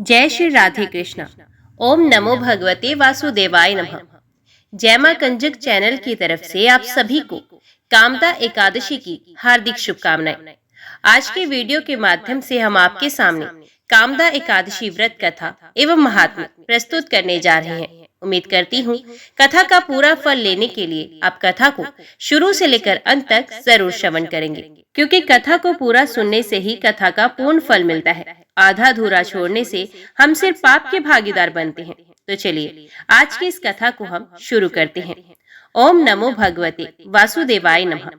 जय श्री राधे कृष्णा। ओम नमो भगवते वासुदेवाय नमः। जय मां कंजक चैनल की तरफ से आप सभी को कामदा एकादशी की हार्दिक शुभकामनाएं। आज के वीडियो के माध्यम से हम आपके सामने कामदा एकादशी व्रत कथा एवं महात्म्य प्रस्तुत करने जा रहे हैं। उम्मीद करती हूँ कथा का पूरा फल लेने के लिए आप कथा को शुरू से लेकर अंत तक जरूर श्रवण करेंगे, क्योंकि कथा को पूरा सुनने से ही कथा का पूर्ण फल मिलता है। आधा अधूरा छोड़ने से हम सिर्फ पाप के भागीदार बनते हैं। तो चलिए आज की इस कथा को हम शुरू करते हैं। ओम नमो भगवते वासुदेवाय नमः।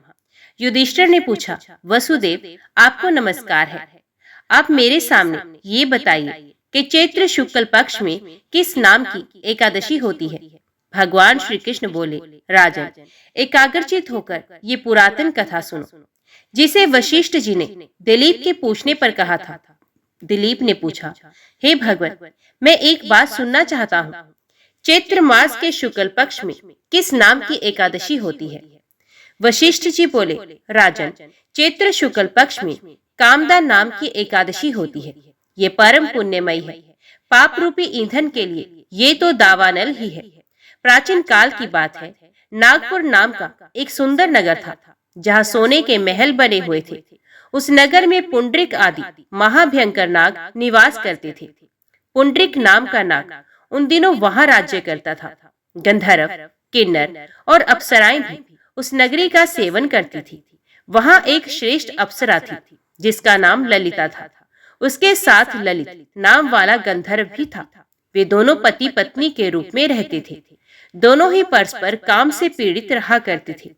युधिष्ठिर ने पूछा, वसुदेव आपको नमस्कार है। आप मेरे सामने ये बताइए कि चैत्र शुक्ल पक्ष में किस नाम की एकादशी होती है। भगवान श्री कृष्ण बोले, राजन, एकाग्रचित होकर ये पुरातन कथा सुनो, जिसे वशिष्ठ जी ने दिलीप के पूछने पर कहा था। दिलीप ने पूछा, हे भगवान, मैं एक बात सुनना चाहता हूँ। चैत्र मास के शुक्ल पक्ष में किस नाम की एकादशी होती है। वशिष्ठ जी बोले, राजन, चैत्र शुक्ल पक्ष में कामदा नाम की एकादशी होती है। ये परम पुण्यमयी है। पाप रूपी ईंधन के लिए ये तो दावानल ही है। प्राचीन काल की बात है, नागपुर नाम का एक सुंदर नगर था, जहाँ सोने के महल बने हुए थे। उस नगर में पुंडरिक आदि महाभयंकर नाग निवास करते थे। पुंडरिक नाम का नाग उन दिनों वहां राज्य करता था। गंधर्व, किन्नर और अप्सराएं भी उस नगरी का सेवन करती थी। वहां एक श्रेष्ठ अप्सरा थी, जिसका नाम ललिता था। उसके साथ ललित नाम वाला गंधर्व भी था। वे दोनों पति पत्नी के रूप में रहते थे। दोनों ही परस्पर काम से पीड़ित रहा करते थे।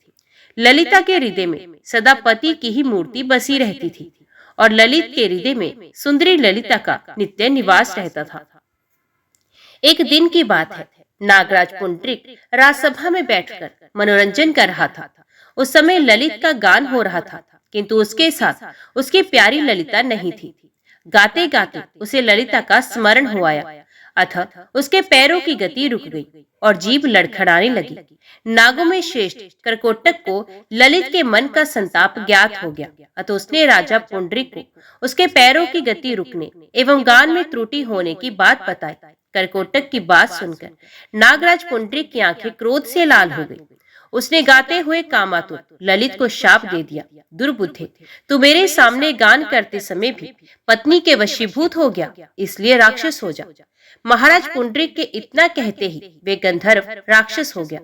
ललिता के हृदय में सदा पति की ही मूर्ति बसी रहती थी, और ललित के हृदय में सुंदरी ललिता का नित्य निवास रहता था। एक दिन की बात है, नागराज पुंडरिक राजसभा में बैठकर मनोरंजन कर रहा था। उस समय ललित का गान हो रहा था, किंतु उसके साथ उसकी प्यारी ललिता नहीं थी। गाते गाते उसे ललिता का स्मरण हो आया, अतः उसके पैरों की गति रुक गई और जीभ लड़खड़ाने लगी। नागों में श्रेष्ठ करकोटक को ललित के मन का संताप ज्ञात हो गया, अतः उसने राजा पुंडरिक को उसके पैरों की गति रुकने एवं गान में त्रुटि होने की बात बताई। करकोटक की बात सुनकर नागराज पुंडरिक की आंखें क्रोध से लाल हो गई। उसने गाते हुए कामातुर ललित को शाप दे दिया, दुर्बुद्धे, तू मेरे सामने गान करते समय भी पत्नी के वशीभूत हो गया, इसलिए राक्षस हो जा। महाराज पुंडरिक के इतना कहते ही वे गंधर्व राक्षस हो गया।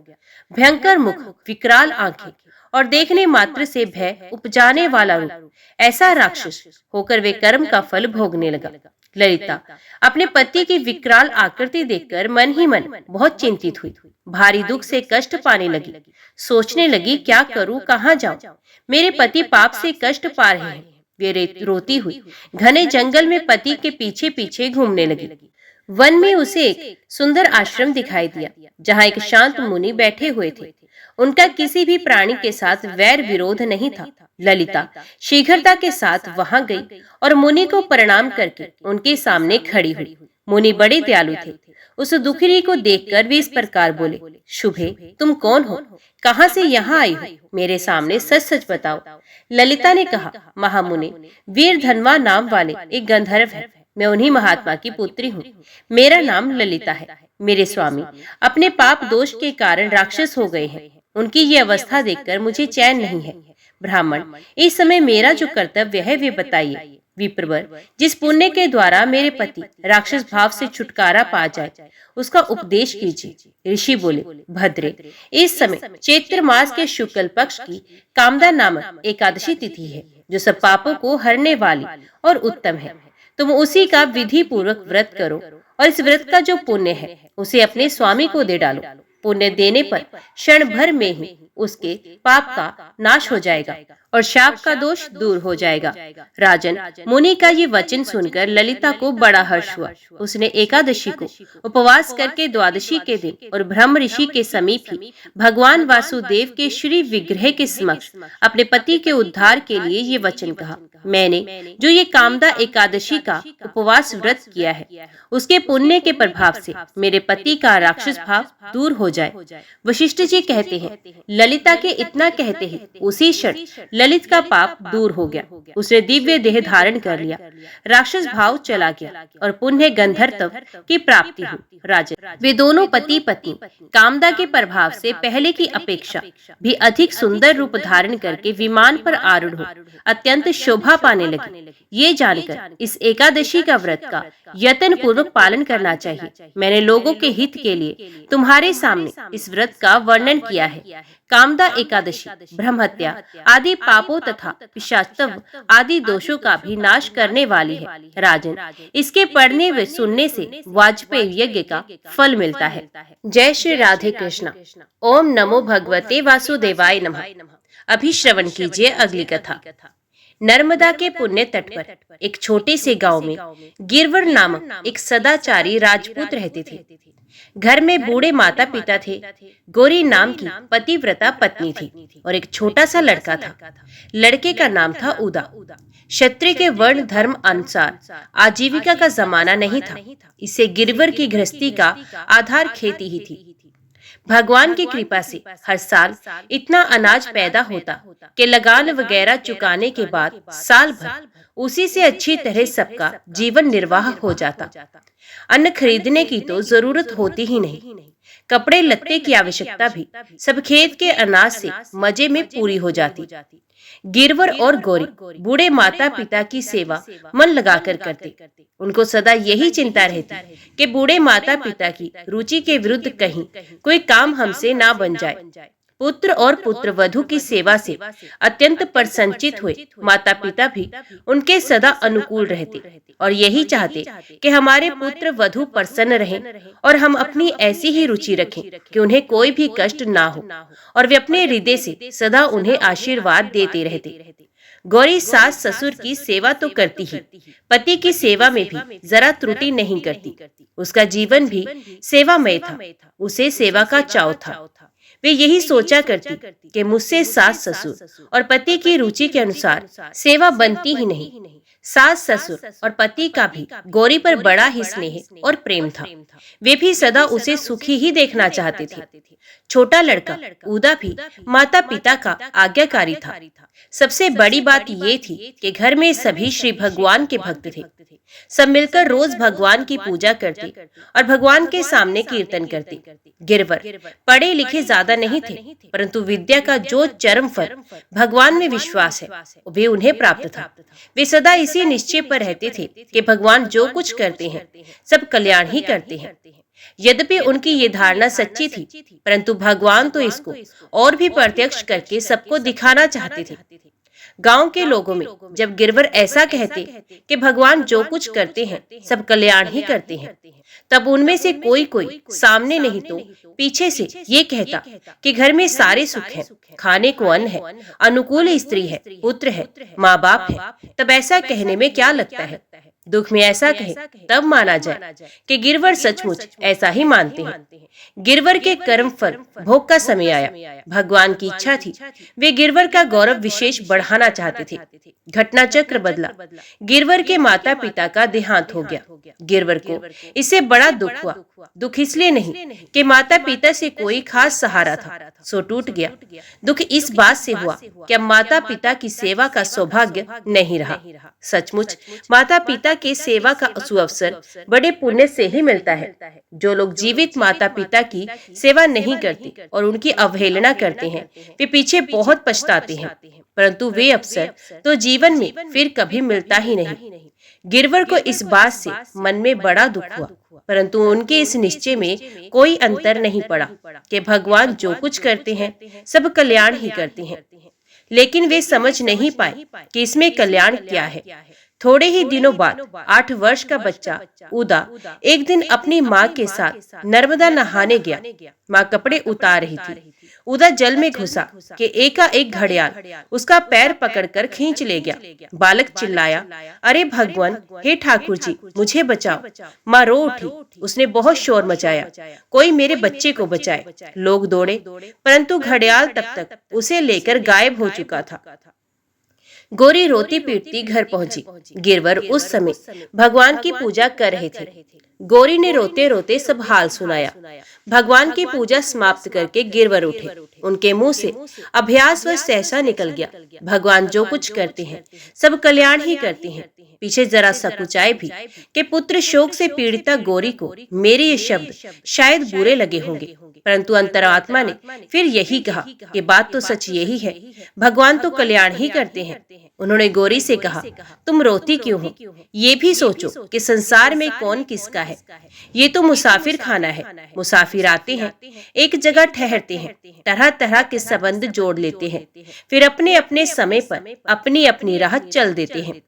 भयंकर मुख, विकराल आंखें और देखने मात्र से भय उपजाने वाला रूप, ऐसा राक्षस होकर वे कर्म का फल भोगने लगा। ललिता अपने पति की विकराल आकृति देखकर मन ही मन बहुत चिंतित हुई। भारी दुख से कष्ट पाने लगी। सोचने लगी, क्या करूं, कहां जाऊं। मेरे पति पाप से कष्ट पा रहे हैं। वे रोती हुई घने जंगल में पति के पीछे पीछे घूमने लगी। वन में उसे एक सुंदर आश्रम दिखाई दिया, जहाँ एक शांत मुनि बैठे हुए थे। उनका किसी भी प्राणी के साथ वैर विरोध नहीं था। ललिता शीघ्रता के साथ वहां गई और मुनि को प्रणाम करके उनके सामने खड़ी हुई। मुनि बड़े दयालु थे। उस दुखिनी को देखकर वे इस प्रकार बोले, शुभे, तुम कौन हो, कहां से यहाँ आई हो, मेरे सामने सच सच बताओ। ललिता ने कहा, महामुनि, वीर धनवा नाम वाले एक गंधर्व है। मैं उन्हीं महात्मा की पुत्री हूँ। मेरा नाम ललिता है। मेरे स्वामी अपने पाप दोष के कारण राक्षस हो गए हैं। उनकी ये अवस्था देखकर मुझे चैन नहीं है। ब्राह्मण, इस समय मेरा जो कर्तव्य है वे बताइए। विप्रवर, जिस पुण्य के द्वारा मेरे पति राक्षस भाव से छुटकारा पा जाए, उसका उपदेश कीजिए। ऋषि बोले, भद्रे, इस समय चैत्र मास के शुक्ल पक्ष की कामदा नामक एकादशी तिथि है, जो सब पापों को हरने वाली और उत्तम है। तुम उसी का विधि पूर्वक व्रत करो, और इस व्रत का जो पुण्य है उसे अपने स्वामी को दे डालो। पुण्य देने पर क्षण भर में ही उसके पाप का नाश हो जाएगा और शाप का दोष दूर हो जाएगा। राजन, मुनि का ये वचन सुनकर ललिता को बड़ा हर्ष हुआ। उसने एकादशी को उपवास करके द्वादशी के दिन और ब्रह्म ऋषि के समीप ही भगवान वासुदेव के श्री विग्रह के समक्ष अपने पति के उद्धार के लिए ये वचन कहा, मैंने जो ये कामदा एकादशी का उपवास व्रत किया है, उसके पुण्य के प्रभाव से मेरे पति का राक्षस भाव दूर हो जाए। वशिष्ठ जी कहते हैं, ललिता के इतना कहते ही उसी क्षण ललित का पाप दूर हो गया, उसने दिव्य देह धारण कर लिया, राक्षस भाव चला गया और पुण्य गंधर्व की प्राप्ति हुई। राजन, वे दोनों पति पत्नी कामदा के प्रभाव से पहले की अपेक्षा भी अधिक सुंदर रूप धारण करके विमान पर आरूढ़ हो अत्यंत शोभा पाने लगे। ये जानकर इस एकादशी का व्रत का यत्न पूर्वक पालन करना चाहिए। मैंने लोगों के हित के लिए तुम्हारे सामने इस व्रत का वर्णन किया है। कामदा एकादशी ब्रह्म हत्या आदि पापों तथा पिशाचत्व आदि दोषों का भी नाश करने वाली है। राजन, इसके पढ़ने व सुनने से वाजपेयी यज्ञ का फल मिलता है। जय श्री राधे कृष्ण। ओम नमो भगवते वासुदेवाय नमः। अभी श्रवण कीजिए अगली कथा। नर्मदा के पुण्य तट पर एक छोटे से गांव में गिरवर नामक एक सदाचारी राजपूत रहते थे। घर में बूढ़े माता पिता थे, गौरी नाम की पतिव्रता पत्नी थी और एक छोटा सा लड़का था। लड़के का नाम था उदा। क्षत्रिय के वर्ण धर्म अनुसार आजीविका का जमाना नहीं था, इससे गिरवर की गृहस्थी का आधार खेती ही थी। भगवान की कृपा से हर साल इतना अनाज पैदा होता कि लगान वगैरह चुकाने के बाद साल भर उसी से अच्छी तरह सबका जीवन निर्वाह हो जाता। अन्न खरीदने की तो जरूरत होती ही नहीं, कपड़े लत्ते की आवश्यकता भी सब खेत के अनाज से मजे में पूरी हो जाती। गिरवर और गौरी बूढ़े माता पिता की सेवा मन लगाकर करते। उनको सदा यही चिंता रहती कि बूढ़े माता पिता की रुचि के विरुद्ध कहीं कोई काम हमसे ना बन जाए। पुत्र और पुत्र वधु की सेवा से अत्यंत प्रसन्नचित हुए माता पिता भी उनके सदा अनुकूल रहते और यही चाहते कि हमारे पुत्र वधु प्रसन्न रहें और हम अपनी ऐसी ही रुचि रखें कि उन्हें कोई भी कष्ट ना हो और वे अपने हृदय से सदा उन्हें आशीर्वाद देते रहते। गौरी सास ससुर की सेवा तो करती ही, पति की सेवा में भी जरा त्रुटि नहीं करती। उसका जीवन भी सेवामय था, उसे सेवा का चाव था। वे यही सोचा करती कि मुझसे सास ससुर और पति की रुचि के अनुसार सेवा बनती ही नहीं। सास ससुर और पति का भी गौरी पर बड़ा ही स्नेह और प्रेम था। वे भी सदा उसे सुखी ही देखना चाहते थे। छोटा लड़का उदा भी माता पिता का आज्ञाकारी था। सबसे बड़ी बात ये थी कि घर में सभी श्री भगवान के भक्त थे। सब मिलकर रोज भगवान की पूजा करते और भगवान के सामने कीर्तन करते। गिरवर पढ़े लिखे ज्यादा नहीं थे, परंतु विद्या का जो चरम फल भगवान में विश्वास है वे उन्हें प्राप्त था। वे सदा इसी निश्चय पर रहते थे कि भगवान जो कुछ करते हैं सब कल्याण ही करते हैं। यद्यपि उनकी ये धारणा सच्ची थी, परंतु भगवान तो इसको और भी प्रत्यक्ष करके सबको दिखाना चाहते थे। गांव के लोगों में जब गिरवर ऐसा कहते कि भगवान जो कुछ करते हैं सब कल्याण ही करते हैं, तब उनमें से कोई सामने नहीं तो पीछे से ये कहता कि घर में सारे सुख हैं, खाने को अन्न है, अनुकूल स्त्री है, पुत्र है, माँ बाप है। तब ऐसा कहने में क्या लगता है? दुख में ऐसा कहे तब माना जाए कि गिरवर सचमुच ऐसा ही मानते हैं। गिरवर के कर्म फल भोग का समय आया। भगवान की इच्छा थी, वे गिरवर का गौरव विशेष बढ़ाना चाहते थे। घटना चक्र बदला। गिरवर के माता पिता का देहांत हो गया। गिरवर को इससे बड़ा दुख हुआ। दुख इसलिए नहीं कि माता पिता से कोई खास सहारा था, सो टूट गया। दुख इस बात से हुआ कि अब माता पिता की सेवा का सौभाग्य नहीं रहा। सचमुच माता पिता के सेवा का सुअवसर बड़े पुण्य से ही मिलता है। जो लोग जीवित माता पिता की सेवा नहीं करते और उनकी अवहेलना करते हैं वे पीछे बहुत पछताते हैं, परंतु वे अवसर तो जीवन में फिर कभी मिलता ही नहीं। गिरवर को इस बात से मन में बड़ा दुख हुआ, परंतु उनके इस निश्चय में कोई अंतर नहीं पड़ा कि भगवान जो कुछ करते हैं सब कल्याण ही करते हैं। लेकिन वे समझ नहीं पाए कि इसमें कल्याण क्या है। थोड़े ही दिनों बाद 8 वर्ष का बच्चा उदा एक दिन अपनी माँ के साथ नर्मदा नहाने गया। माँ कपड़े उतार रही थी। उदा जल में घुसा कि एकाएक घड़ियाल उसका पैर पकड़कर खींच ले गया। बालक चिल्लाया, अरे भगवान, हे ठाकुर जी, मुझे बचाओ। माँ रो उठी। उसने बहुत शोर मचाया, कोई मेरे बच्चे को बचाए। लोग दौड़े, परंतु घड़ियाल तब तक उसे लेकर गायब हो चुका था। गौरी रोती पीटती घर पहुंची। गिरवर उस समय भगवान की पूजा कर रहे थे। गौरी ने रोते रोते सब हाल सुनाया। भगवान की पूजा समाप्त करके गिरवर उठे। उनके मुंह से अभ्यास व सहसा निकल गया, भगवान जो कुछ करते हैं सब कल्याण ही करते हैं। पीछे जरा सकुचाए भी कि पुत्र शोक से पीड़िता गौरी को मेरे ये शब्द शायद बुरे लगे होंगे, परंतु अंतरात्मा ने फिर यही कहा कि बात तो सच यही है, भगवान तो कल्याण ही करते हैं। उन्होंने गौरी से कहा, तुम रोती क्यों हो? ये भी सोचो कि संसार में कौन किसका है। ये तो मुसाफिर खाना है। मुसाफिर आते हैं, एक जगह ठहरते हैं, तरह तरह के संबंध जोड़ लेते हैं, फिर अपने अपने समय पर अपनी अपनी राह चल देते हैं।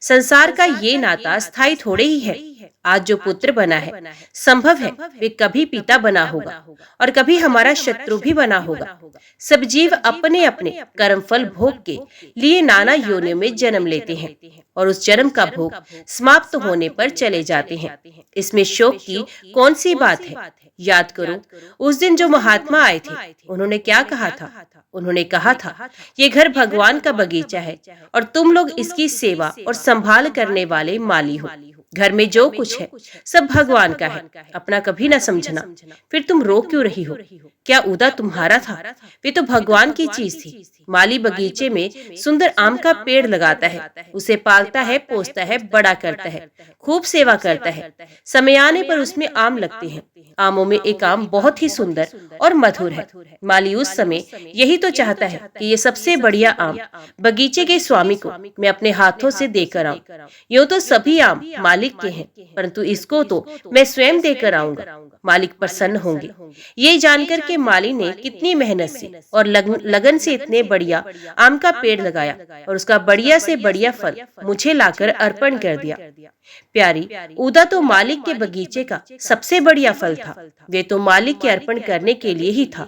संसार का ये नाता स्थायी थोड़े ही है। आज जो पुत्र बना है, संभव है वे कभी पिता बना होगा और कभी हमारा शत्रु भी बना होगा। सब जीव अपने अपने कर्मफल भोग के लिए नाना योनियों में जन्म लेते हैं और उस जन्म का भोग समाप्त होने पर चले जाते हैं। इसमें शोक की कौन सी बात है? याद करो उस दिन जो महात्मा आए थे, उन्होंने क्या कहा था? उन्होंने कहा था, ये घर भगवान का बगीचा है और तुम लोग इसकी सेवा और संभाल करने वाले माली हो। घर में जो कुछ है सब भगवान का है, अपना कभी न समझना। फिर तुम रो क्यों रही हो? क्या उदा तुम्हारा था? वे तो भगवान की चीज थी। माली बगीचे में सुंदर आम का पेड़ लगाता है, उसे पालता है, पोसता है, बड़ा करता है, खूब सेवा करता है। समय आने पर उसमें आम लगते हैं। आमों में एक आम बहुत ही सुंदर और मधुर है। माली उस समय यही तो चाहता है कि ये सबसे बढ़िया आम बगीचे के स्वामी को मैं अपने हाथों से देकर आऊं। यूं तो सभी आम मालिक के हैं, परंतु इसको तो मैं स्वयं देकर आऊंगा। मालिक प्रसन्न होंगे। ये जानकर के माली ने कितनी मेहनत से और लगन से इतने बढ़िया आम का पेड़ लगाया और उसका बढ़िया से बढ़िया फल मुझे लाकर अर्पण कर दिया। प्यारी, उदा तो मालिक के बगीचे का सबसे बढ़िया फल था। वे तो मालिक के अर्पण करने के लिए ही था।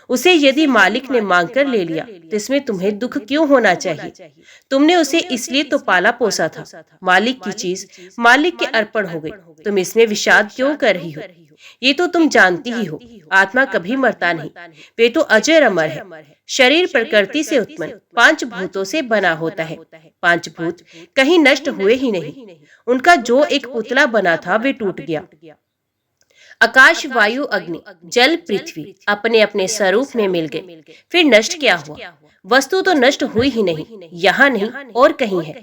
उसे यदि मालिक ने मांग कर ले लिया तो इसमें तुम्हें दुख क्यों होना चाहिए? तुमने उसे इसलिए तो पाला पोसा था। मालिक की चीज मालिक के अर्पण हो गई, तुम इसमें विषाद क्यों कर रही हो? ये तो तुम जानती ही हो, आत्मा कभी मरता नहीं, वे तो अजर अमर है। शरीर प्रकृति से उत्पन्न 5 भूतों से बना होता है। 5 भूत कहीं नष्ट हुए ही नहीं। उनका जो एक पुतला बना था वे टूट गया। आकाश, वायु, अग्नि, जल, पृथ्वी अपने अपने स्वरूप में मिल गए। फिर नष्ट क्या हुआ? वस्तु तो नष्ट हुई ही नहीं, यहाँ नहीं और कहीं है।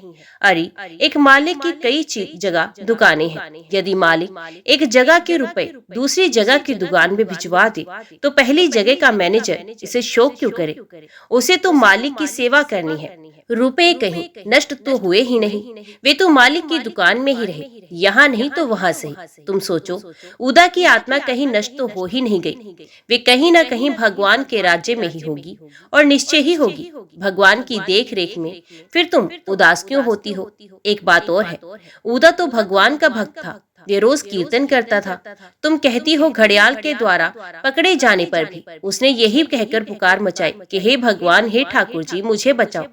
अरे, एक मालिक की कई जगह दुकानें हैं। यदि मालिक एक जगह के रुपए दूसरी जगह की दुकान में भिजवा दे तो पहली जगह का मैनेजर इसे शोक क्यों करे? उसे तो मालिक की सेवा करनी है। रुपए कहीं नष्ट तो हुए ही नहीं, वे तो मालिक की दुकान में ही रहे, यहाँ नहीं तो वहां से ही। तुम सोचो, उदा की आत्मा कहीं नष्ट तो हो ही नहीं गई, वे कहीं न कहीं भगवान के राज्य में ही होगी और निश्चय ही होगी भगवान की देख रेख में। फिर तुम उदास क्यों होती हो? एक बात और है, उदा तो भगवान का भक्त था, वे रोज कीर्तन करता था। तुम कहती हो घड़ियाल के द्वारा पकड़े जाने पर भी उसने यही कहकर पुकार मचाई कि हे भगवान, हे ठाकुर जी, मुझे बचाओ।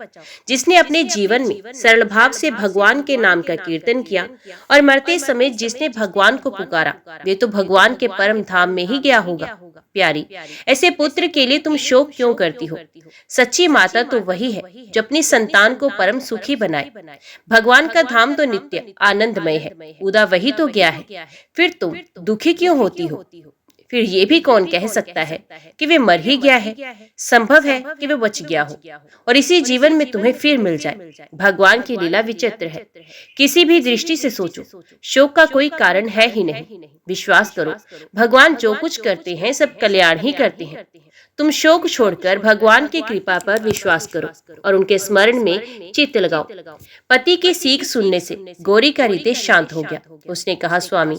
जिसने अपने जीवन में सरल भाव से भगवान के नाम का कीर्तन किया और मरते समय जिसने भगवान को पुकारा, वे तो भगवान के परम धाम में ही गया होगा। प्यारी, ऐसे पुत्र के लिए तुम शोक क्यों करती हो? सच्ची माता तो वही है जो अपनी संतान को परम सुखी बनाए। भगवान का धाम तो नित्य आनंदमय है, उदा वही तो गया है। फिर तुम दुखी क्यों होती हो? फिर ये भी कौन कह सकता है कि वे मर ही गया है? संभव है कि वे बच गया हो और इसी जीवन में तुम्हें फिर मिल जाए। भगवान की लीला विचित्र है। किसी भी दृष्टि से सोचो, शोक का कोई कारण है ही नहीं। विश्वास करो, भगवान जो कुछ करते हैं सब कल्याण ही करते हैं। तुम शोक छोड़कर भगवान की कृपा पर विश्वास करो और उनके स्मरण में चित्त लगाओ। पति की सीख सुनने से गौरी का हृदय शांत हो गया। उसने कहा, स्वामी,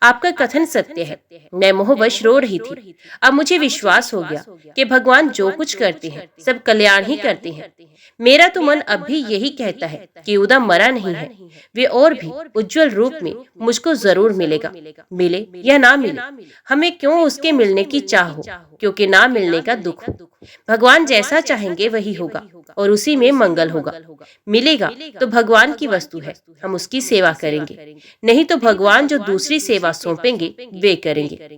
आपका कथन सत्य है। मैं मोहवश रो रही थी, अब मुझे विश्वास हो गया कि भगवान जो कुछ करते हैं सब कल्याण ही करते हैं। मेरा तो मन अब भी यही कहता है कि उदा मरा नहीं है, वे और भी उज्जवल रूप में मुझको जरूर मिलेगा। मिले या ना मिले, हमें क्यों उसके मिलने की चाह हो, क्योंकि ना मिलने का दुख हो। भगवान जैसा चाहेंगे वही होगा और उसी में मंगल होगा। मिलेगा तो भगवान की वस्तु है, हम उसकी सेवा करेंगे, नहीं तो भगवान जो दूसरी सेवा सौंपेंगे वे करेंगे।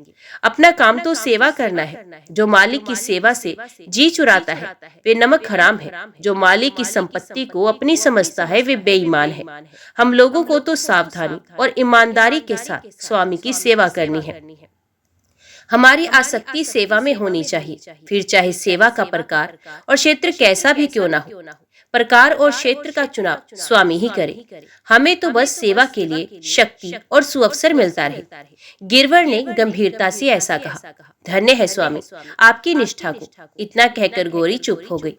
अपना काम तो सेवा करना है। जो मालिक की सेवा से जी चुराता है वे नमक हराम है। जो मालिक की संपत्ति को अपनी समझता है वे बेईमान है। हम लोगों को तो सावधानी और ईमानदारी के साथ स्वामी की सेवा करनी है। हमारी आसक्ति सेवा में होनी चाहिए, फिर चाहे सेवा का प्रकार और क्षेत्र कैसा भी क्यों ना हो। प्रकार और क्षेत्र का चुनाव स्वामी ही करे, हमें तो बस सेवा के लिए शक्ति और सुअवसर मिलता रहे। गिरवर ने गंभीरता से ऐसा कहा। धन्य है स्वामी आपकी निष्ठा को। इतना कहकर गौरी चुप हो गई।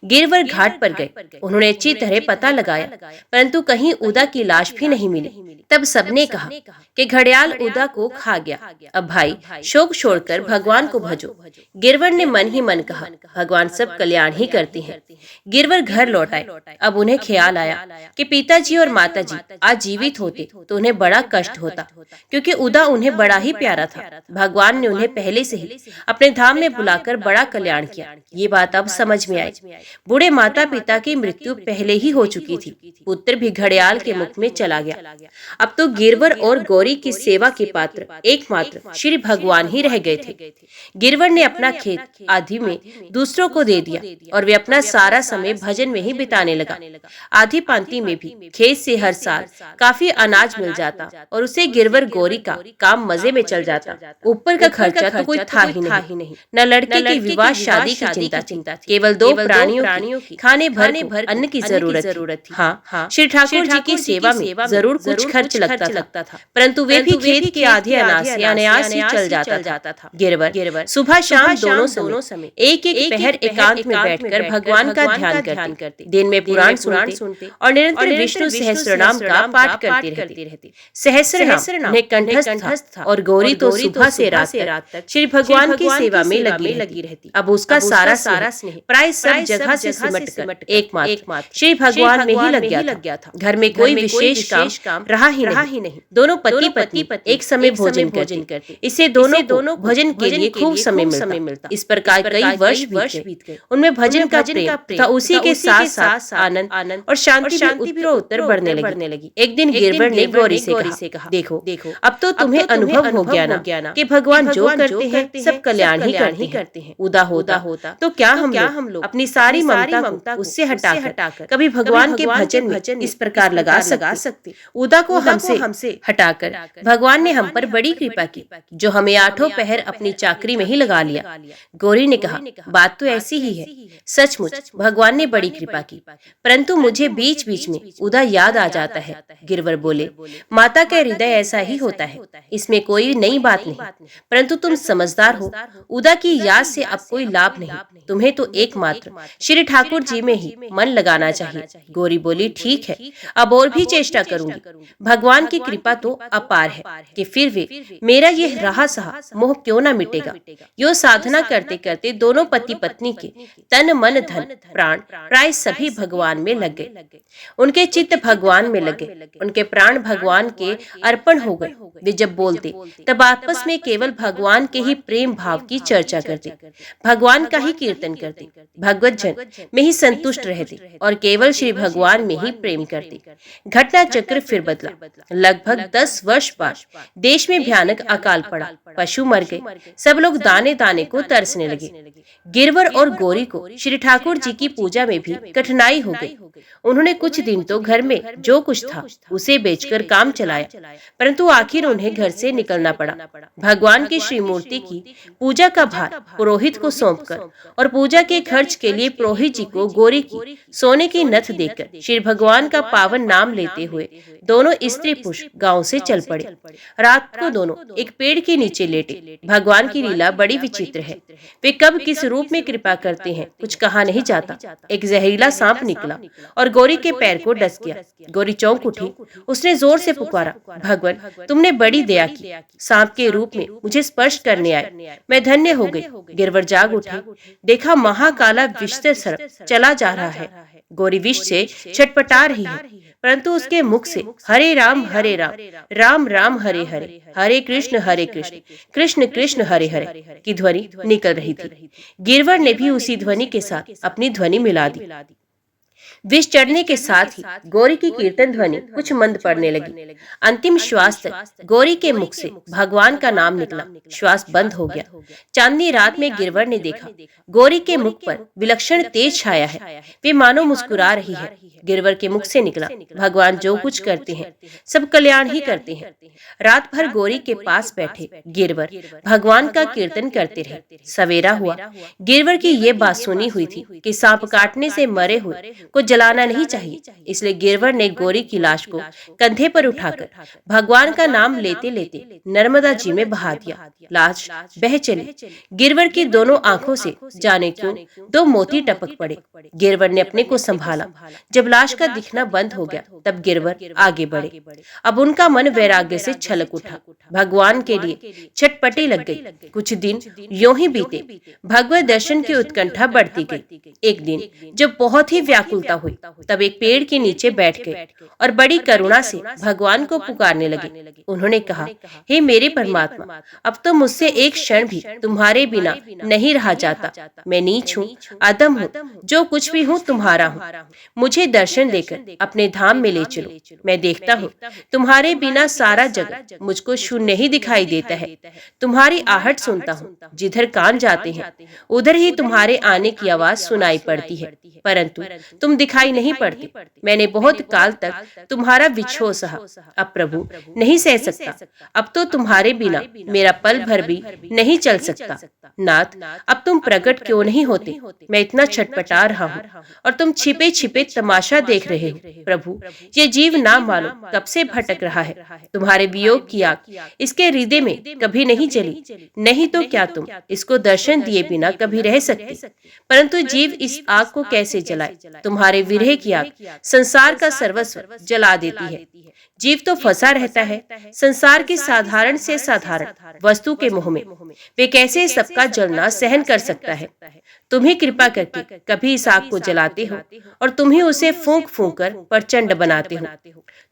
गिरवर घाट पर गए। उन्होंने अच्छी तरह पता लगाया, परंतु कहीं उदा की लाश भी नहीं मिली। तब सबने कहा कि घड़ियाल उदा को खा गया। अब भाई शोक छोड़कर भगवान को भजो। गिरवर ने मन ही मन कहा, भगवान सब कल्याण ही करते हैं। गिरवर घर लौट आए। अब उन्हें ख्याल आया कि पिताजी और माताजी आज जीवित होते तो उन्हें बड़ा कष्ट होता, क्योंकि उदा उन्हें बड़ा ही प्यारा था। भगवान ने उन्हें पहले से ही अपने धाम में बुलाकर बड़ा कल्याण किया। ये बात अब समझ में आई। बूढ़े माता पिता की मृत्यु पहले ही हो चुकी थी। पुत्र भी घड़ियाल के मुख में चला गया। अब तो गिरवर और गौरी की सेवा के पात्र एकमात्र श्री भगवान ही रह गए थे। गिरवर ने अपना खेत आदि में दूसरों को दे दिया और वे अपना सारा समय भजन में ही बिताने लगा। आधी पांति में भी खेत से हर साल काफी अनाज मिल जाता और उसे गिरवर गौरी का काम मजे में चल जाता। ऊपर का खर्चा तो कोई था ही नहीं। न लड़के की विवाह शादी की चिंता, केवल दो प्राणियों की खाने भर अन्न की जरूरत थी। हाँ, श्री ठाकुर जी की सेवा में जरूर कुछ खर्च लगता था, परंतु वे भी खेत के आधे अनाज से अनायास ही चल जाता था। गिरवर सुबह शाम दोनों समय एक पहर एकांत में बैठकर भगवान का ध्यान करते, दिन में पुराण सुनते और निरंतर विष्णु सहस्रनाम का पाठ करते रहते। सहस्रनाम उन्हें कंठस्थ था और गौरी तो सुबह से रात तक श्री भगवान की सेवा में लगी रहती। अब उसका सारा स्नेह प्राय सब जगह से सिमटकर एकमात्र श्री भगवान में ही लग गया था। घर में कोई विशेष काम रहा ही नहीं। दोनों पति पत्नी एक समय भोजन करते। इससे दोनों भजन के लिए खूब समय मिलता। इस प्रकार कई वर्ष बीत गए। उनमें भजन का प्रेम तथा उसी के साथ आनंद और शांति भी उत्तर बढ़ने लगी। एक दिन गिरवर ने गौरी से कहा, देखो अब तो तुम्हें अनुभव हो गया ना कि भगवान जो करते हैं सब कल्याण ही करते हैं। उदा होता तो क्या हम लोग अपनी सारी ममता उससे हटाकर कभी भगवान के भजन में इस प्रकार लगा सकते? उदा को हमसे हटाकर भगवान ने हम पर बड़ी कृपा की, जो हमें आठों पहर अपनी चाकरी में ही लगा लिया। गौरी ने कहा, बात तो ऐसी ही है। सचमुच भगवान ने बड़ी कृपा की, परंतु मुझे बीच में उदा याद आ जाता है। गिरवर बोले, माता का हृदय ऐसा ही होता है, इसमें कोई नई बात नहीं, परंतु तुम समझदार हो। उदा की याद से अब कोई लाभ नहीं। तुम्हें तो एकमात्र श्री ठाकुर जी में ही मन लगाना चाहिए। गौरी बोली, ठीक है, अब और भी चेष्टा करूंगी। भगवान की कृपा तो अपार है कि फिर वे मेरा यह रहा सहा मोह क्यों ना मिटेगा। यो साधना करते करते दोनों पति पत्नी के तन मन धन प्राण प्राय सभी भगवान में लग गए। उनके चित्त भगवान में लगे, उनके प्राण भगवान के अर्पण हो गए। वे जब बोलते तब आपस में केवल भगवान के ही प्रेम भाव की चर्चा करते, भगवान का ही कीर्तन करते, भगवत जन में ही संतुष्ट रहते और केवल श्री भगवान में ही प्रेम करते। घटना चक्र फिर बदला। लगभग 10 वर्ष बाद देश में भयानक अकाल पड़ा। पशु मर गए। सब लोग दाने दाने को तरसने लगे। गिरवर और गौरी को श्री ठाकुर जी की पूजा में भी कठिनाई हो गई। उन्होंने कुछ दिन तो घर में जो कुछ था उसे बेचकर काम चलाया, परंतु आखिर उन्हें घर से निकलना पड़ा। भगवान की श्री मूर्ति की पूजा का भार पुरोहित को सौंपकर और पूजा के खर्च के लिए पुरोहित जी को गौरी की सोने की नथ देकर श्री भगवान का पावन नाम लेते हुए दोनों स्त्री पुरुष गांव से चल पड़े। रात को दोनों एक पेड़ के नीचे लेटे। भगवान की लीला बड़ी विचित्र है। वे कब किस रूप में कृपा करते हैं कुछ कहा नहीं जाता। एक जहरीला सांप निकला और गौरी के पैर को डस गया। गौरी चौंक उठी। उसने जोर से पुकारा, भगवान तुमने बड़ी दया की, सांप के रूप में मुझे स्पर्श करने आए, मैं धन्य हो गई। गिरवर जाग उठे। देखा महाकाला विष सर्प चला जा रहा है। गौरी विष से छटपटा रही है। परंतु उसके मुख से हरे राम राम राम हरे हरे, हरे कृष्ण कृष्ण कृष्ण हरे हरे की ध्वनि निकल रही थी। गिरवर ने भी उसी ध्वनि के साथ अपनी ध्वनि मिला दी। विष चढ़ने के साथ ही गौरी की कीर्तन ध्वनि कुछ मंद पड़ने लगी। अंतिम श्वास तक गौरी के मुख से भगवान का नाम निकला, श्वास बंद हो गया। चांदनी रात में गिरवर ने देखा गौरी के मुख पर विलक्षण तेज छाया है, वे मानो मुस्कुरा रही है। गिरवर के मुख से निकला, भगवान जो कुछ करते हैं सब कल्याण ही करते हैं। रात भर गौरी के पास बैठे गिरवर भगवान का कीर्तन करते रहे। सवेरा हुआ, गिरवर की ये बात सुनी हुई थी कि सांप काटने से मरे हुए को जलाना नहीं चाहिए, इसलिए गिरवर ने गौरी की लाश को कंधे पर उठाकर भगवान का नाम लेते लेते नर्मदा जी में बहा दिया। लाश बह चली। गिरवर की दोनों आंखों से जाने क्यों दो मोती टपक पड़े। गिरवर ने अपने को संभाला। जब लाश का दिखना बंद हो गया तब गिरवर आगे बढ़े। अब उनका मन वैराग्य से छलक उठा। भगवान के लिए छटपटी लग गई। कुछ दिन यों ही बीते। भगवत दर्शन की उत्कंठा बढ़ती गई। एक दिन जब बहुत ही व्याकुलता हुई तब एक पेड़ के नीचे बैठ गए और बड़ी करुणा से भगवान को पुकारने लगे। उन्होंने कहा, हे मेरे परमात्मा, अब तो मुझसे एक क्षण भी तुम्हारे बिना नहीं रहा जाता। मैं नीच हूँ, अधम हूँ, जो कुछ भी हूँ तुम्हारा हूँ। मुझे दर्शन देकर अपने धाम में ले चलो। मैं देखता हूँ तुम्हारे बिना सारा जगत मुझको शून्य ही दिखाई देता है। तुम्हारी आहट सुनता हूँ, जिधर कान जाते हैं उधर ही तुम्हारे आने की आवाज सुनाई पड़ती है, परंतु तुम दिखाई नहीं पड़ते। मैंने बहुत काल तक तुम्हारा विछोह सहा, अब प्रभु नहीं सह सकता। अब तो तुम्हारे बिना मेरा पल भर भी नहीं चल सकता। नाथ, अब तुम प्रकट क्यों नहीं होते? मैं इतना छटपटा रहा हूँ और तुम छिपे छिपे तमाशा देख रहे हो। प्रभु, ये जीव ना मानो कब से भटक रहा है। तुम्हारे वियोग की आग इसके हृदय में कभी नहीं जली। नहीं तो क्या तुम इसको दर्शन दिए बिना कभी रह सकते? परंतु जीव इस आग को कैसे जलाए? तुम्हारे विरह की आग संसार का सर्वस्व जला देती है। जीव तो फंसा रहता है संसार की साधारण से साधारण वस्तु के मोह में। वे कैसे सबका जलना सहन कर सकता है? तुम ही कृपा करके कभी इस आग को जलाते हो और तुम ही उसे फूंक फूंक कर प्रचंड बनाते हो।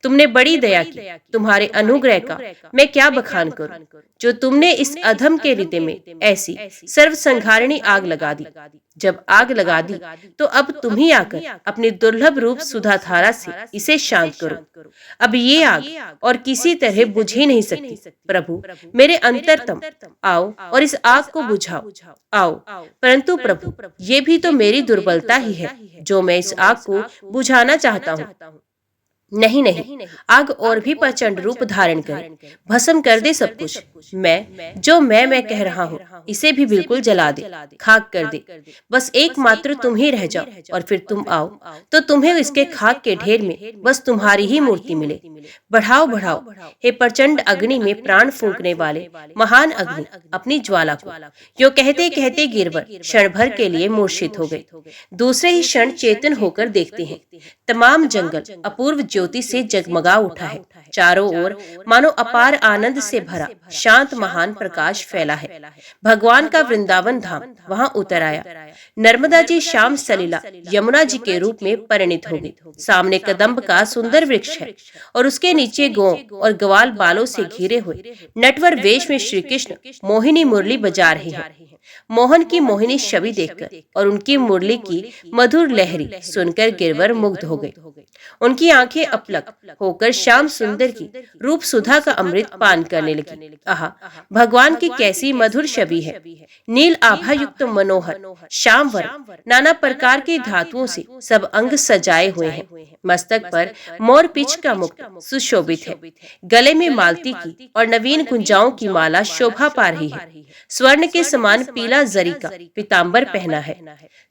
तुमने बड़ी दया की, तुम्हारे अनुग्रह का मैं क्या बखान करूं, जो तुमने इस अधम के हृदय में ऐसी सर्वसंहारिणी आग लगा दी। जब आग लगा दी तो अब तुम ही आकर अपने दुर्लभ रूप सुधा धारा से इसे शांत करो। अब ये आग और किसी तरह बुझ ही नहीं सकती। प्रभु, मेरे अंतरतम आओ और इस आग को बुझाओ। आओ, परंतु प्रभु, ये भी तो मेरी दुर्बलता ही है जो मैं इस आग को बुझाना चाहता हूँ। नहीं नहीं, आग और भी प्रचंड रूप धारण करे, भस्म कर दे सब कुछ। मैं कह रहा हूँ इसे भी बिल्कुल जला दे, खाक कर दे। बस एकमात्र तुम ही रह जाओ और फिर तुम आओ तो तुम्हें इसके खाक के ढेर में बस तुम्हारी ही मूर्ति मिले। बढ़ाओ बढ़ाओ हे प्रचंड अग्नि में प्राण फूंकने वाले महान अग्नि, अपनी ज्वाला को। यो कहते कहते गिरवर क्षण भर के लिए मूर्छित हो गए। दूसरे ही क्षण चेतन होकर देखते हैं तमाम जंगल अपूर्व ज्योति से जगमगा उठा है। चारों ओर मानो अपार आनंद से भरा शांत महान प्रकाश फैला है। भगवान का वृंदावन धाम वहां उतर आया। नर्मदा जी श्याम सलिला यमुना जी के रूप में परिणित हो गई। सामने कदम्ब का सुंदर वृक्ष है और उसके नीचे गौ और ग्वाल बालों से घिरे हुए नटवर वेश में श्री कृष्ण मोहिनी मुरली बजा रहे हैं। मोहन की मोहिनी छवि देखकर और उनकी मुरली की मधुर लहरी सुनकर गिरवर मुग्ध हो गए। उनकी आंखें अपलक होकर श्याम सुंदर की रूप सुधा का अमृत पान करने लगी। आहा, भगवान की कैसी मधुर छवि है। नील आभा युक्त मनोहर श्याम वर नाना प्रकार के धातुओं से सब अंग सजाए हुए हैं। मस्तक पर मोर पिच का मुकुट सुशोभित है। गले में मालती की और नवीन कुंजाओं की माला शोभा पा रही है। स्वर्ण के समान पीला जरी का पीतांबर पहना है।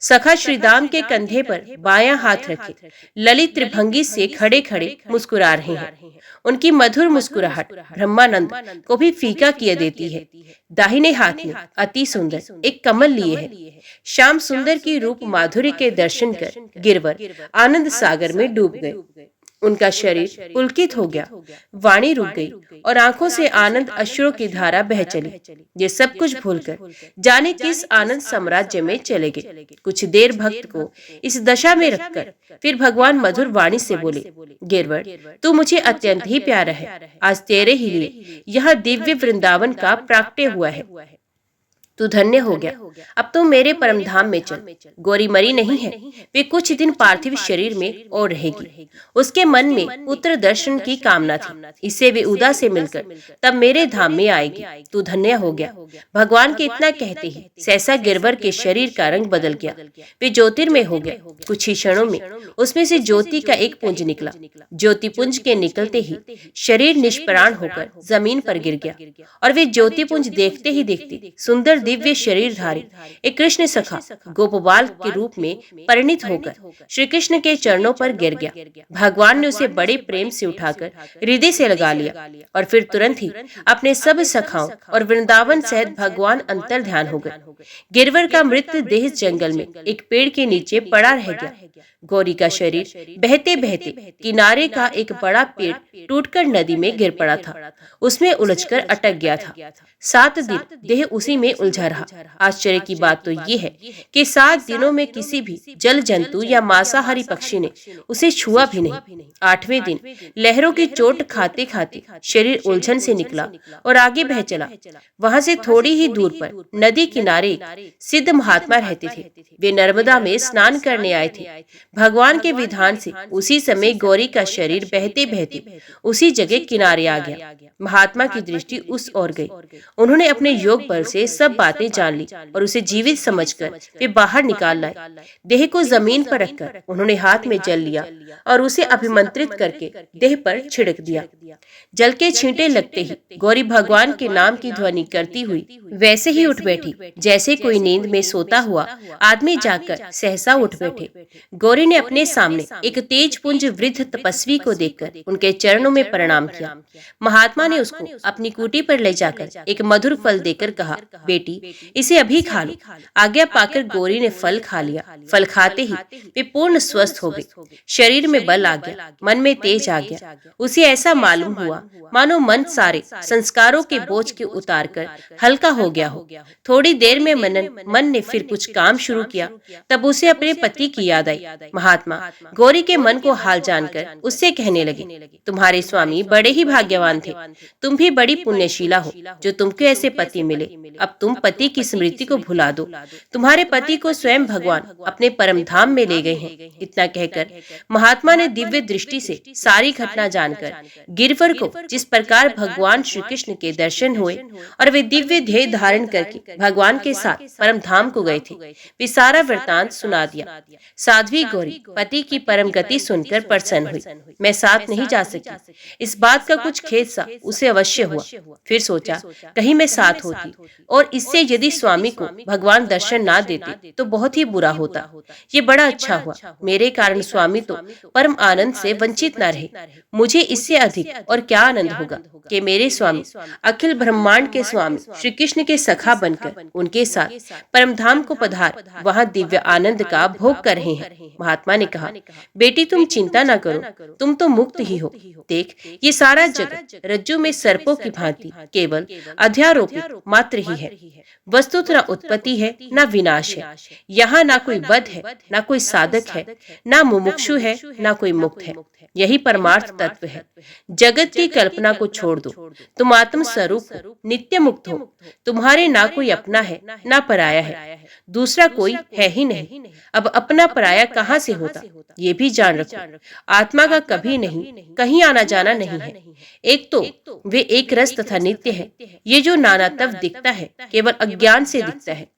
सखा श्रीदाम के कंधे पर बायां हाथ रखे ललित त्रिभंगी से खड़े खड़े मुस्कुरा रहे हैं। उनकी मधुर मुस्कुराहट ब्रह्मानंद को भी फीका किए देती है। दाहिने हाथ में अति सुंदर एक कमल लिए है। श्याम सुंदर की रूप माधुरी के दर्शन कर गिरवर आनंद सागर में डूब गए। उनका शरीर पुलकित हो गया, वाणी रुक गई और आंखों से आनंद अश्रुओं की धारा बह चली। ये सब कुछ भूलकर जाने किस आनंद साम्राज्य में चले गए। कुछ देर भक्त को इस दशा में रखकर फिर भगवान मधुर वाणी से बोले, गिरवर, तू मुझे अत्यंत ही प्यारा है। आज तेरे ही लिए यह दिव्य वृंदावन का प्राकट्य हुआ है। तू धन्य हो गया। अब तो मेरे परम धाम में चल। गौरी मरी नहीं है, वे कुछ दिन पार्थिव शरीर में और रहेगी। उसके मन में पुत्र दर्शन की कामना थी, इससे वे उदा से मिलकर तब मेरे धाम में आएगी। तू धन्य हो गया। भगवान के इतना कहते ही सहसा गिरवर के शरीर का रंग बदल गया। वे ज्योतिर्मय हो गए। कुछ ही क्षणों में उसमें से ज्योति का एक पुंज निकला। ज्योति पुंज के निकलते ही शरीर निष्प्राण होकर जमीन पर गिर गया और वे ज्योति पुंज देखते ही देखते सुंदर दिव्य शरीरधारी एक कृष्ण सखा गोपबाल के रूप में परिणित होकर श्री कृष्ण के चरणों पर गिर गया। भगवान ने उसे बड़े प्रेम से उठाकर हृदय से लगा लिया और फिर तुरंत ही अपने सब सखाओं और वृंदावन सहित भगवान अंतर ध्यान हो गए। गिरवर का मृत देह जंगल में एक पेड़ के नीचे पड़ा रह गया। गौरी का शरीर बहते बहते किनारे का एक बड़ा पेड़ टूटकर नदी में गिर पड़ा था। उसमें उलझकर अटक गया था। 7 दिन देह उसी में उलझा रहा। आश्चर्य की बात तो ये है कि 7 दिनों में किसी भी जल जंतु या मांसाहारी पक्षी ने उसे छुआ भी नहीं। 8वें दिन लहरों की चोट खाते खाते शरीर उलझन से निकला और आगे बह चला। वहां से थोड़ी ही दूर पर नदी किनारे सिद्ध महात्मा रहते थे। वे नर्मदा में स्नान करने आए थे। भगवान के विधान से उसी समय गौरी का शरीर बहते बहते उसी जगह किनारे आ गया। महात्मा की दृष्टि उस ओर गई। उन्होंने अपने योग बल से सब बातें जान ली और उसे जीवित समझकर वे बाहर निकाल लाए। देह को जमीन पर रखकर उन्होंने हाथ में जल लिया और उसे अभिमंत्रित करके देह पर छिड़क दिया। जल के छींटे लगते ही गौरी भगवान के नाम की ध्वनि करती हुई वैसे ही उठ बैठी जैसे कोई नींद में सोता हुआ आदमी जागकर सहसा उठ बैठे। गौरी ने अपने सामने एक तेज पुंज वृद्ध तपस्वी को देखकर उनके चरणों में प्रणाम किया। महात्मा ने उसको अपनी कुटी पर ले जाकर एक मधुर फल देकर कहा, बेटी इसे अभी खा लो। आज्ञा पाकर गौरी ने फल खा लिया। फल खाते ही वे पूर्ण स्वस्थ हो गई। शरीर में बल आ गया, मन में तेज आ गया। उसे ऐसा मालूम हुआ मानो मन सारे संस्कारों के बोझ के उतार कर हल्का हो गया हो। थोड़ी देर में मन ने फिर कुछ काम शुरू किया। तब उसे अपने पति की याद आई। महात्मा गौरी के मन को हाल जानकर उससे कहने लगे, तुम्हारे स्वामी बड़े ही भाग्यवान थे। तुम भी बड़ी पुण्यशीला हो जो तुमको ऐसे पति मिले। अब तुम पति की स्मृति को भुला दो। तुम्हारे पति को स्वयं भगवान अपने परम धाम में ले गए हैं। इतना कहकर महात्मा ने दिव्य दृष्टि से सारी घटना जानकर गिरवर को जिस प्रकार भगवान श्री कृष्ण के दर्शन हुए और वे दिव्य ध्येय धारण करके भगवान के साथ परम धाम को गए थे, वे सारा वृतांत सुना दिया। साध्वी गौरी पति की परम गति सुनकर प्रसन्न हुई। मैं साथ नहीं जा सकी। इस बात का कुछ खेद सा उसे अवश्य हुआ। फिर सोचा कहीं मैं साथ होती और इससे यदि स्वामी को भगवान दर्शन ना देते तो बहुत ही बुरा होता। ये बड़ा अच्छा हुआ। मेरे कारण स्वामी तो परम आनंद से वंचित न रहे। मुझे इससे अधिक और क्या आनंद होगा कि मेरे स्वामी अखिल ब्रह्मांड के स्वामी श्री कृष्ण के सखा बनकर उनके साथ परम धाम को पधार वहां दिव्य आनंद का भोग कर रहे हैं। महात्मा ने कहा, बेटी तुम चिंता न करो, तुम तो मुक्त ही हो। देख ये सारा जगत रज्जु में सर्पों की भांति केवल अध्यारोपित मात्र ही है। वस्तुतः न उत्पत्ति है न विनाश है। यहाँ ना कोई बद्ध है, ना कोई साधक है, ना मुमुक्षु है, ना कोई मुक्त है। यही परमार्थ तत्व है। जगत की कल्पना को छोड़ दो। तुम आत्म स्वरूप हो, नित्य मुक्त हो। तुम्हारे ना कोई अपना है ना पराया है। दूसरा कोई है ही नहीं। अब अपना पराया कहाँ से होता ये भी जान रखो। आत्मा का कभी नहीं कहीं आना जाना नहीं है। एक तो वे एक रस तथा नित्य है। ये जो नानात्व दिखता है केवल अज्ञान से दिखता है।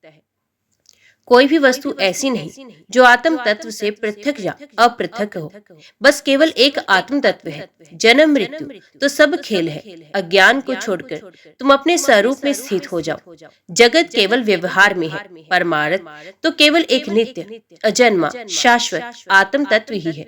कोई भी वस्तु ऐसी नहीं जो आत्म तत्व से पृथक या अपृथक हो। बस केवल एक आत्म तत्व है। जन्म मृत्यु तो सब खेल है। अज्ञान को छोड़कर तुम अपने स्वरूप में स्थित हो जाओ। जगत केवल व्यवहार में है। परमार्थ तो केवल एक नित्य अजन्मा शाश्वत आत्म तत्व ही है।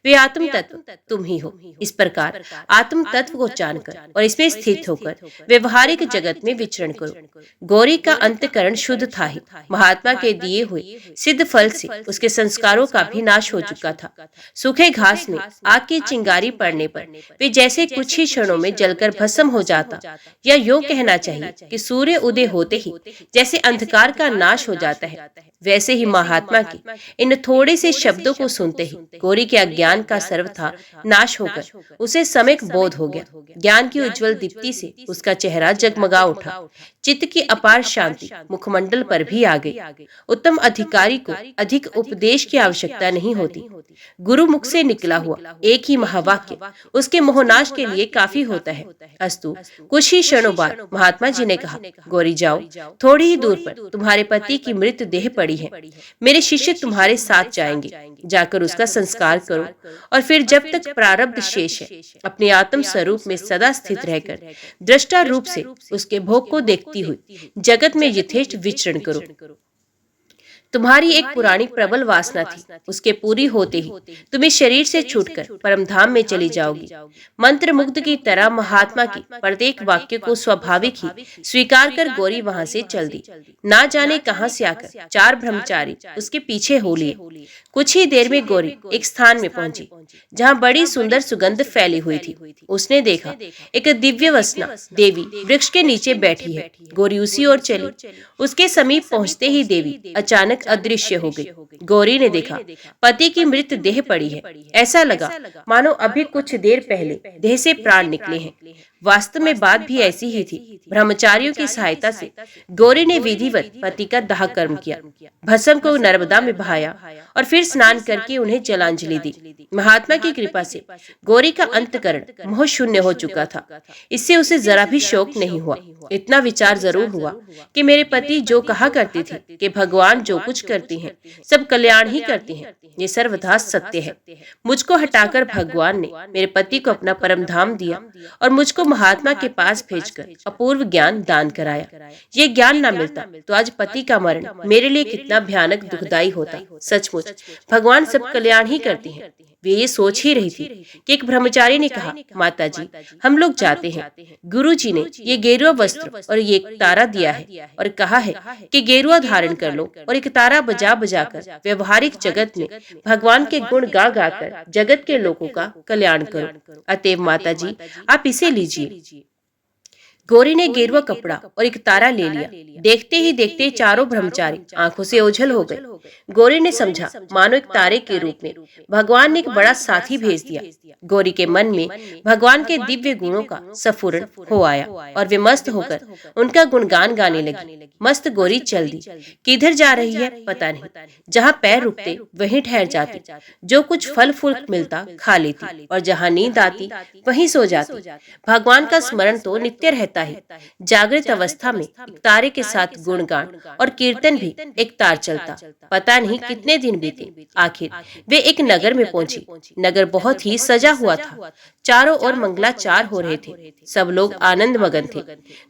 वे आत्म तत्व तुम ही हो। इस प्रकार आत्म तत्व को जानकर और इसमें स्थित होकर व्यवहारिक जगत में विचरण करो। गौरी का अंतकरण शुद्ध था ही। महात्मा के दिए हुए सिद्ध फल से उसके संस्कारों का भी नाश हो चुका था। सूखे घास में आग की चिंगारी पड़ने पर वे जैसे कुछ ही क्षणों में जलकर भस्म हो जाता, या यूं कहना चाहिए कि सूर्य उदय होते ही जैसे अंधकार का नाश हो जाता है, वैसे ही महात्मा के इन थोड़े से शब्दों को सुनते ही गौरी के अज्ञान का सर्वथा नाश होकर उसे सम्यक बोध हो गया। ज्ञान की उज्जवल दीप्ति से उसका चेहरा जगमगा उठा। चित्त की अपार शांति मुखमंडल पर भी आ गई। उत्तम अधिकारी को अधिक उपदेश की आवश्यकता नहीं होती। गुरु मुख से निकला हुआ एक ही महावाक्य उसके मोहनाश के लिए काफी होता है। अस्तु, कुछ ही क्षणों बाद महात्मा जी ने कहा, गौरी जाओ, थोड़ी ही दूर पर तुम्हारे पति की मृत देह पड़ी है। मेरे शिष्य तुम्हारे साथ जाएंगे। जाकर उसका संस्कार करो और फिर जब तक प्रारब्ध शेष है अपने आत्म स्वरूप में सदा स्थित रहकर दृष्टा रूप से उसके भोग को देखती हुई जगत में यथेष्ट विचरण करो। तुम्हारी एक पुरानी प्रबल वासना थी, उसके पूरी होते ही तुम्हें शरीर से छूटकर परमधाम में चली जाओगी। मंत्र मुग्ध की तरह महात्मा की प्रत्येक वाक्य को स्वाभाविक ही स्वीकार कर गौरी वहां से चल दी। ना जाने कहां से आकर 4 ब्रह्मचारी उसके पीछे हो लिए। कुछ ही देर में गौरी एक स्थान में पहुंची जहां बड़ी सुंदर सुगंध फैली हुई थी। उसने देखा एक दिव्य वसना देवी वृक्ष के नीचे बैठी है। गौरी उसी ओर चली। उसके समीप पहुंचते ही देवी अचानक अदृश्य हो गई। गौरी ने देखा पति की मृत देह पड़ी है। ऐसा लगा मानो अभी कुछ देर पहले देह से प्राण निकले हैं। वास्तव में बात भी ऐसी ही थी। ब्रह्मचारियों की सहायता से गौरी ने विधिवत पति का दाह कर्म किया, भस्म को नर्मदा में बहाया और फिर स्नान करके उन्हें जलांजलि दी। महात्मा की कृपा से गौरी का अंतकरण मोह शून्य हो चुका था। इससे उसे जरा भी शोक नहीं हुआ। इतना विचार जरूर हुआ कि मेरे पति जो कहा करते थे कि भगवान जो कुछ करते हैं सब कल्याण ही करते हैं, ये सर्वथा सत्य है। मुझको हटाकर भगवान ने मेरे पति को अपना परम धाम दिया और मुझको महात्मा के पास भेजकर अपूर्व ज्ञान दान कराया। ये ज्ञान ना मिलता तो आज पति का मरण मेरे लिए कितना भयानक दुखदायी होता। सचमुच भगवान सब कल्याण ही करते हैं। वे ये सोच ही रही थी कि एक ब्रह्मचारी ने कहा, माता जी हम लोग जाते हैं। गुरु जी ने ये गेरुआ वस्त्र और ये एक तारा दिया है और कहा है कि गेरुआ धारण कर लो और एक तारा बजा बजा कर व्यवहारिक जगत में भगवान के गुण गा गा कर जगत के लोगों का कल्याण करो। अतएव माता जी आप इसे लीजिए। गौरी ने गेरुआ कपड़ा और एक तारा ले लिया। देखते ही देखते चारों ब्रह्मचारी आंखों से ओझल हो गए। गौरी ने समझा मानो एक तारे के रूप में भगवान ने एक बड़ा साथी भेज दिया। गौरी के मन में भगवान के दिव्य गुणों का स्फुरण हो आया और वे मस्त होकर उनका गुणगान गाने लगी। मस्त गौरी चल दी। किधर जा रही है पता नहीं। जहाँ पैर रुकते वहीं ठहर जाती। जो कुछ फल फूल मिलता खा लेती और जहाँ नींद आती वहीं सो जाती। भगवान का स्मरण तो नित्य रहता है। जागृत अवस्था में एक तारे के साथ गुणगान और कीर्तन भी एक तार चलता। पता नहीं कितने दिन बीते। आखिर वे एक नगर में पहुंची। नगर बहुत ही सजा हुआ था। चारों ओर मंगलाचार हो रहे थे। सब लोग आनंद मगन थे।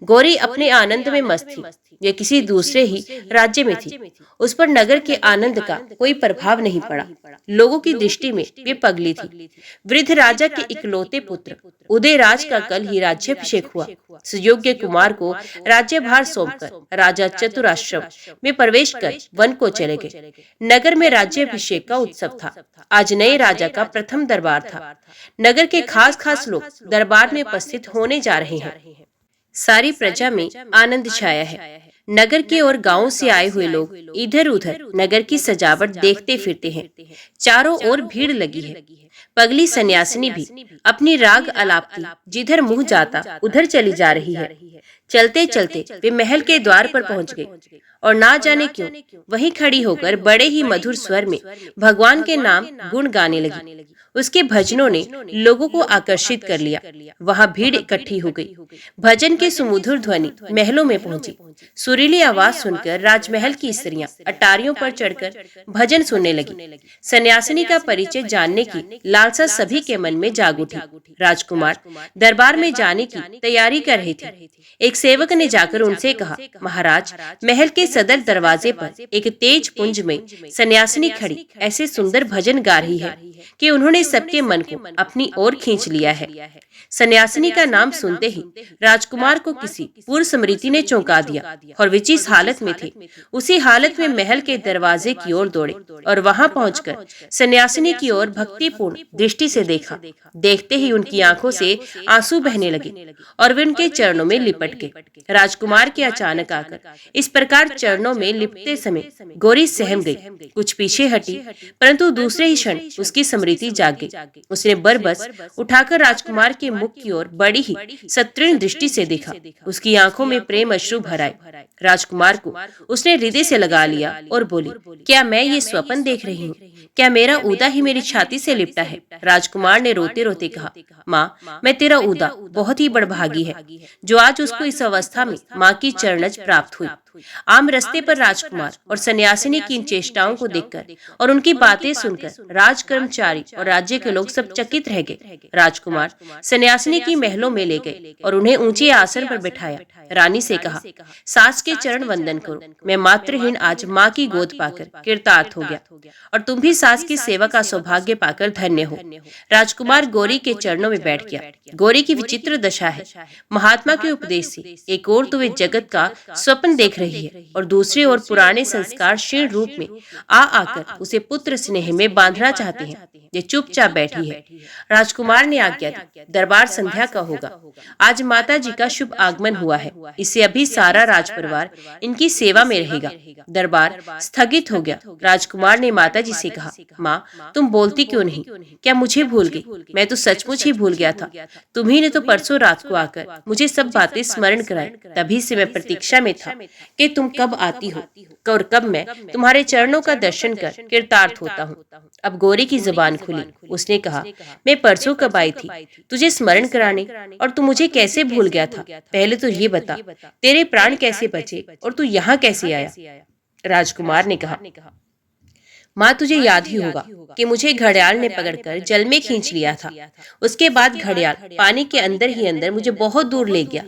गौरी अपने आनंद में मस्त थी। वे किसी दूसरे ही राज्य में थी। उस पर नगर के आनंद का कोई प्रभाव नहीं पड़ा। लोगों की दृष्टि में वे पगली थी। वृद्ध राजा के इकलौते पुत्र उदयराज का कल ही राज्याभिषेक हुआ। सुयोग्य कुमार को राज्यभार सौंपकर राजा चतुराश्रम में प्रवेश कर वन को चले गए। नगर में राज्याभिषेक का उत्सव था। आज नए राजा का प्रथम दरबार था। नगर के खास खास लोग दरबार में उपस्थित होने जा रहे हैं। सारी प्रजा में आनंद छाया है। नगर के और गांवों से आए हुए लोग इधर उधर नगर की सजावट देखते फिरते हैं। चारों ओर भीड़ लगी है। पगली सन्यासिनी भी अपनी राग अलापती जिधर मुंह जाता उधर चली जा रही है। चलते चलते वे महल के द्वार पर पहुंच गए और ना जाने क्यों वहीं खड़ी होकर बड़े ही मधुर स्वर में भगवान के नाम गुण गाने लगी। उसके भजनों ने लोगों को आकर्षित कर लिया। वहां भीड़ इकट्ठी हो गई। भजन की सुमधुर ध्वनि महलों में पहुंची। सुरीली आवाज सुनकर राजमहल की स्त्रियां अटारियों पर चढ़कर भजन सुनने लगी। सन्यासिनी का परिचय जानने की लालसा सभी के मन में जाग उठी। राजकुमार दरबार में जाने की तैयारी कर रहे थे। एक सेवक ने जाकर उनसे कहा, महाराज महल के सदर दरवाजे पर एक तेज पुंज में सन्यासिनी खड़ी ऐसे सुंदर भजन गा रही है कि उन्होंने सबके मन को अपनी ओर खींच लिया है। सन्यासिनी का नाम सुनते ही राजकुमार को किसी पूर्व स्मृति ने चौंका दिया और वे जिस हालत में थे उसी हालत में महल के दरवाजे की ओर दौड़े और वहां पहुंचकर सन्यासिनी की ओर भक्तिपूर्ण दृष्टि से देखा। देखते ही उनकी आंखों से आंसू बहने लगे और वे उनके चरणों में लिपट गए। राजकुमार के अचानक आकर इस प्रकार चरणों में लिपटते समय गौरी सहम गई, कुछ पीछे हटी, परंतु दूसरे ही क्षण उसकी स्मृति जाग गई। उसने बरबस उठाकर राजकुमार के मुख की ओर बड़ी ही सत्रीण दृष्टि से देखा। उसकी आंखों में प्रेम अश्रु भर आए। राजकुमार को उसने हृदय से लगा लिया और बोली, क्या मैं ये स्वप्न देख रही हूँ? क्या मेरा ऊदा ही मेरी छाती से लिपटा है? राजकुमार ने रोते रोते कहा, माँ, मैं तेरा ऊदा बहुत ही बड़भागी है जो आज उसको इस अवस्था में माँ की चरणज प्राप्त हुई। आम रास्ते पर राजकुमार और सन्यासिनी की इन चेष्टाओं को देखकर और उनकी बातें सुनकर राज कर्मचारी और राज्य के लोग सब चकित रह गए। राजकुमार सन्यासिनी की महलों में ले गए और उन्हें ऊंचे आसन पर बैठाया। रानी से कहा, सास के चरण वंदन करो। मैं मातृहीन आज माँ की गोद पाकर कृतार्थ हो गया और तुम भी सास की सेवा का सौभाग्य पाकर धन्य हो। राजकुमार गौरी के चरणों में बैठ गया। गौरी की विचित्र दशा है। महात्मा के उपदेश से एक और तो वे जगत का स्वप्न देख रही है और दूसरी ओर पुराने संस्कार क्षीण रूप में आकर उसे पुत्र स्नेह में बांधना चाहते हैं। ये चुपचाप बैठी है। राजकुमार ने आज्ञा दी, दरबार संध्या का होगा। आज माता जी का शुभ आगमन हुआ है, इससे अभी सारा राजपरिवार इनकी सेवा में रहेगा। दरबार स्थगित हो गया। राजकुमार ने माता जी से कहा, माँ, तुम बोलती क्यों नहीं? क्या मुझे भूल गई? मैं तो सचमुच ही भूल गया था। तुम्ही ने तो परसों रात को आकर मुझे सब बातें स्मरण कराई। तभी से मैं प्रतीक्षा में था कि तुम कब आती हो और कब मैं तुम्हारे चरणों का दर्शन कर कृतार्थ होता हूँ। अब गौरी की जुबान खुली। उसने कहा, मैं परसों कब आई थी तुझे स्मरण कराने, और तू मुझे कैसे भूल गया था? पहले तो ये बता, तेरे प्राण कैसे बचे और तू यहाँ कैसे आया? राजकुमार ने कहा, माँ, तुझे याद ही होगा कि मुझे घड़ियाल ने पकड़कर जल में खींच लिया था। उसके बाद घड़ियाल पानी के अंदर ही अंदर मुझे बहुत दूर ले गया।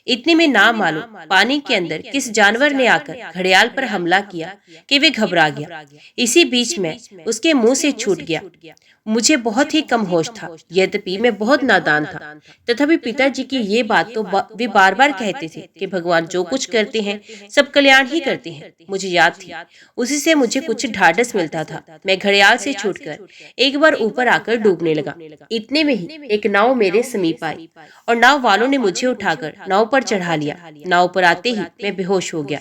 इतने में ना मालूम पानी के अंदर किस जानवर ने आकर घड़ियाल पर हमला किया कि वे घबरा गया। इसी बीच में उसके मुंह से छूट गया। मुझे बहुत ही कम होश था, यद्यपि मैं बहुत नादान था। तथापि पिताजी की ये बात तो वे बार बार कहते थे कि भगवान जो कुछ करते हैं सब कल्याण ही करते हैं। मुझे याद थी, उसी से मुझे कुछ ढाढ़स मिलता था। मैं घड़ियाल से छूटकर एक बार ऊपर आकर डूबने लगा। इतने में ही एक नाव मेरे समीप आई और नाव वालों ने मुझे उठाकर नाव पर चढ़ा लिया। नाव पर आते ही मैं बेहोश हो गया।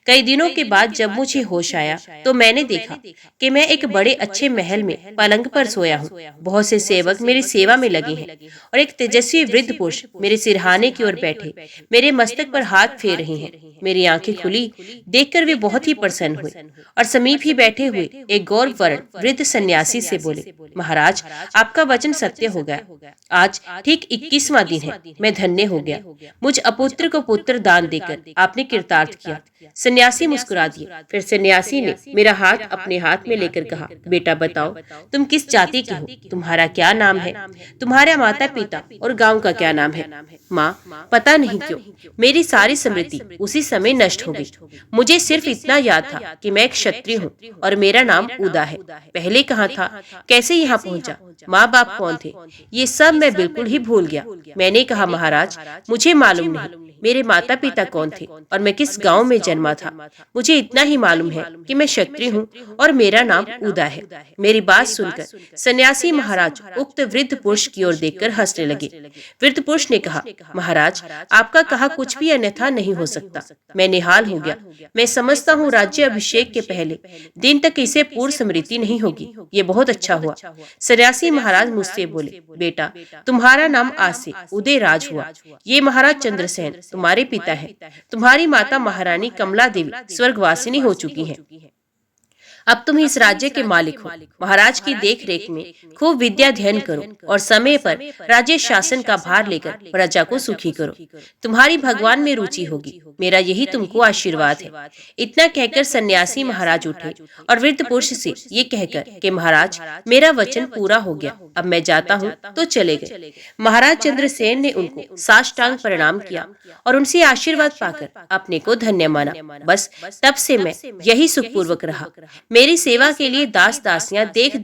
कई दिनों के बाद जब मुझे होश आया तो मैंने देखा कि मैं एक बड़े अच्छे महल में पलंग पर सोया हूँ। बहुत से सेवक मेरी सेवा में लगे हैं और एक तेजस्वी वृद्ध पुरुष मेरे सिरहाने की ओर बैठे मेरे मस्तक पर हाथ फेर रहे हैं। मेरी आंखें खुली देखकर वे बहुत ही प्रसन्न हुए और समीप ही बैठे हुए एक गौर वर्ण वृद्ध सन्यासी से बोले, महाराज, आपका वचन सत्य हो गया। आज ठीक 21वां दिन है। मैं धन्य हो गया। मुझ अपुत्र को पुत्र दान देकर आपने कृतार्थ किया। सन्यासी मुस्कुरा दिए। फिर सन्यासी ने मेरा हाथ अपने हाथ में लेकर कहा, बेटा बताओ, तुम किस जाति के हो? तुम्हारा क्या नाम है? तुम्हारे माता पिता और गांव का क्या नाम है? माँ, पता नहीं क्यों मेरी सारी स्मृति उसी समय नष्ट हो गई। मुझे सिर्फ इतना याद था कि मैं एक क्षत्रिय हूँ और मेरा नाम उदा है। पहले कहाँ था, कैसे यहाँ पहुँचा, माँ बाप कौन थे, ये सब मैं बिल्कुल ही भूल गया। मैंने कहा, महाराज, मुझे मालूम नहीं मेरे माता पिता कौन थे और मैं किस गांव में जन्मा था। मुझे इतना ही मालूम है कि मैं क्षत्रिय हूँ और मेरा नाम उदा है। मेरी बात सुनकर सन्यासी महाराज उक्त वृद्ध पुरुष की ओर देखकर हंसने लगे। वृद्ध पुरुष ने कहा, महाराज, आपका कहा कुछ भी अन्यथा नहीं हो सकता। मैं निहाल हो गया। मैं समझता हूँ राज्य अभिषेक के पहले दिन तक इसे पूर्ण स्मृति नहीं होगी। ये बहुत अच्छा हुआ। सन्यासी महाराज मुझसे बोले, बेटा, तुम्हारा नाम आज से उदय राज हुआ। ये महाराज चंद्रसेन तुम्हारे पिता हैं। तुम्हारी माता महारानी कमला देवी स्वर्गवासिनी हो चुकी हैं। अब तुम इस राज्य के मालिक हो। महाराज की देख रेख में खूब विद्या अध्ययन करो और समय पर राज्य शासन का भार लेकर प्रजा को सुखी करो। तुम्हारी भगवान में रुचि होगी। मेरा यही तुमको आशीर्वाद है। इतना कहकर सन्यासी महाराज उठे और वृद्ध पुरुष से ये कहकर कि महाराज, मेरा वचन पूरा हो गया, अब मैं जाता हूँ, तो चले गए। महाराज चंद्रसेन ने उनको साष्टांग प्रणाम किया और उनसे आशीर्वाद पाकर अपने को धन्य माना। बस तब से मैं यही सुखपूर्वक रहा। मेरी सेवा के लिए दास दासियां देख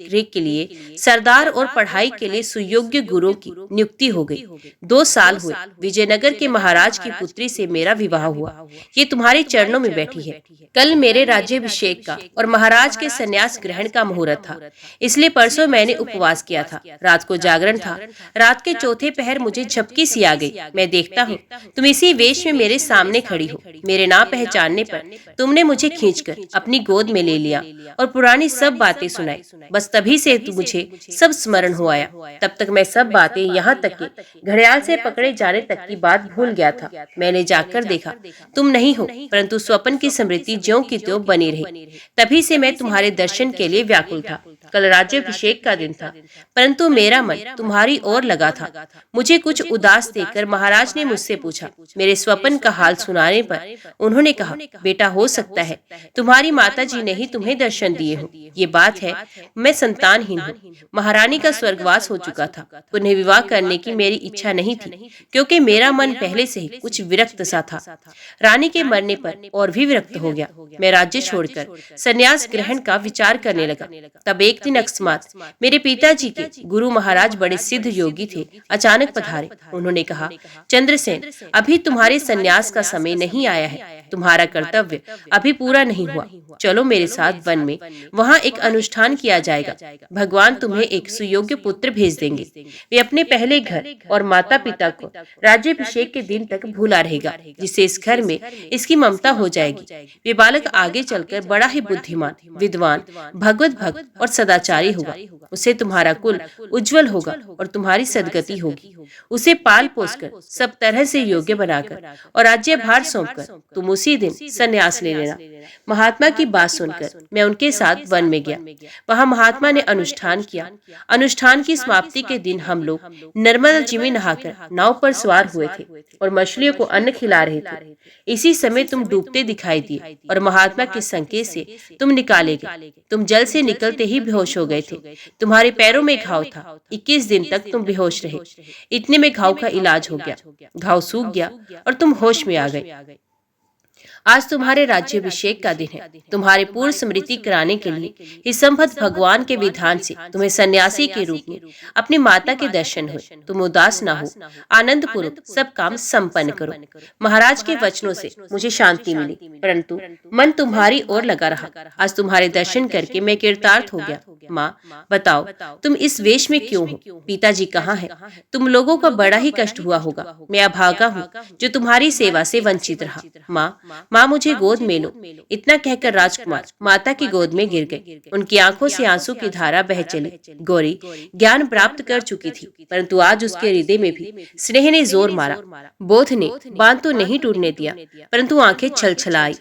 रेख के लिए सरदार और पढ़ाई के लिए सुयोग्य गुरुओं की नियुक्ति हो गई। 2 साल हुए विजयनगर के महाराज की पुत्री से मेरा विवाह हुआ। ये तुम्हारे चरणों में बैठी है। कल मेरे राज्याभिषेक का और महाराज के संन्यास ग्रहण का मुहूर्त था, इसलिए परसों मैंने उपवास किया था। रात को जागरण था। रात के चौथे पहर मुझे झपकी सी आ गई। मैं देखता हूँ तुम इसी वेश में मेरे सामने खड़ी हो। मेरे ना पहचानने पर तुमने मुझे खींचकर अपनी गोद में ले लिया और पुरानी सब बातें सुनाई। बस तभी से मुझे सब स्मरण हो आया। तब तक मैं सब बातें, यहाँ तक कि घड़ियाल से पकड़े जाने तक की बात भूल गया था। मैंने जाकर देखा तुम नहीं हो, परंतु स्वप्न की स्मृति ज्यों की त्यों बनी रही। तभी से मैं तुम्हारे दर्शन के लिए व्याकुल था। कल राज्याभिषेक का दिन था, परंतु मेरा मन तुम्हारी ओर लगा था। मुझे कुछ उदास देखकर महाराज ने मुझसे पूछा। मेरे स्वप्न का हाल सुनाने पर उन्होंने कहा, बेटा हो सकता है तुम्हारी माताजी ने ही तुम्हें दर्शन दिए हो। ये बात है, मैं संतानहीन हूँ। महारानी का स्वर्गवास हो चुका था। पुनः विवाह करने की मेरी इच्छा नहीं थी, क्योंकि मेरा मन पहले से ही कुछ विरक्त सा था। रानी के मरने पर और भी विरक्त हो गया। मैं राज्य छोड़कर संन्यास ग्रहण का विचार करने लगा। तब एक दिन अकस्मात मेरे पिताजी के गुरु महाराज बड़े सिद्ध योगी थे, अचानक पधारे। उन्होंने कहा, चंद्रसेन, अभी तुम्हारे संन्यास का समय नहीं आया है। तुम्हारा कर्तव्य अभी पूरा नहीं हुआ। चलो मेरे साथ वन में, वहाँ एक अनुष्ठान किया जाएगा। भगवान तुम्हें एक सुयोग्य पुत्र भेज देंगे। वे अपने पहले घर और माता पिता को राज्याभिषेक के दिन तक भूला रहेगा, जिससे इस घर में इसकी ममता हो जाएगी। वे बालक आगे चलकर बड़ा ही बुद्धिमान, विद्वान, भगवत भक्त और सदाचारी होगा। उसे तुम्हारा कुल उज्जवल होगा और तुम्हारी सदगति होगी। उसे पाल पोसकर सब तरह से योग्य बनाकर और राज्यभार सौंपकर तुम उसी दिन संन्यास ले लेना। महात्मा की बात सुनकर मैं उनके साथ वन में गया। वहाँ महात्मा ने अनुष्ठान किया। अनुष्ठान की समाप्ति के दिन हम लोग नर्मदा जी में नहाकर नाव पर सवार हुए थे और मछलियों को अन्न खिला रहे थे। इसी समय तुम डूबते दिखाई दिए और महात्मा के संकेत से तुम निकाले गए। तुम जल से निकलते ही बेहोश हो गए थे। तुम्हारे पैरों में घाव था। 21 दिन तक तुम बेहोश रहे। इतने में घाव का इलाज हो गया। घाव सूख गया और तुम होश में आ गए। आज तुम्हारे राज्याभिषेक का दिन है। तुम्हारे पूर्ण स्मृति कराने के लिए ही संभत भगवान के विधान से तुम्हें सन्यासी के रूप में अपनी माता के दर्शन हुए। तुम उदास ना हो, आनंद पूर्वक सब काम संपन्न करो। महाराज के वचनों से मुझे शांति मिली, परंतु मन तुम्हारी ओर लगा रहा। आज तुम्हारे दर्शन करके मैं कृतार्थ हो गया। माँ, बताओ तुम इस वेश में क्यों हो? पिताजी कहाँ है? तुम लोगों का बड़ा ही कष्ट हुआ होगा। मैं अभागा हूँ जो तुम्हारी सेवा से वंचित रहा। माँ, मुझे गोद में लो। इतना कहकर राजकुमार माता की गोद में गिर गए। उनकी आंखों से आंसू की धारा बह चली। गौरी ज्ञान प्राप्त कर चुकी थी, परंतु आज उसके हृदय में भी स्नेह ने जोर मारा। बोध ने बांध तो नहीं टूटने दिया, परंतु आंखें छलछलाई।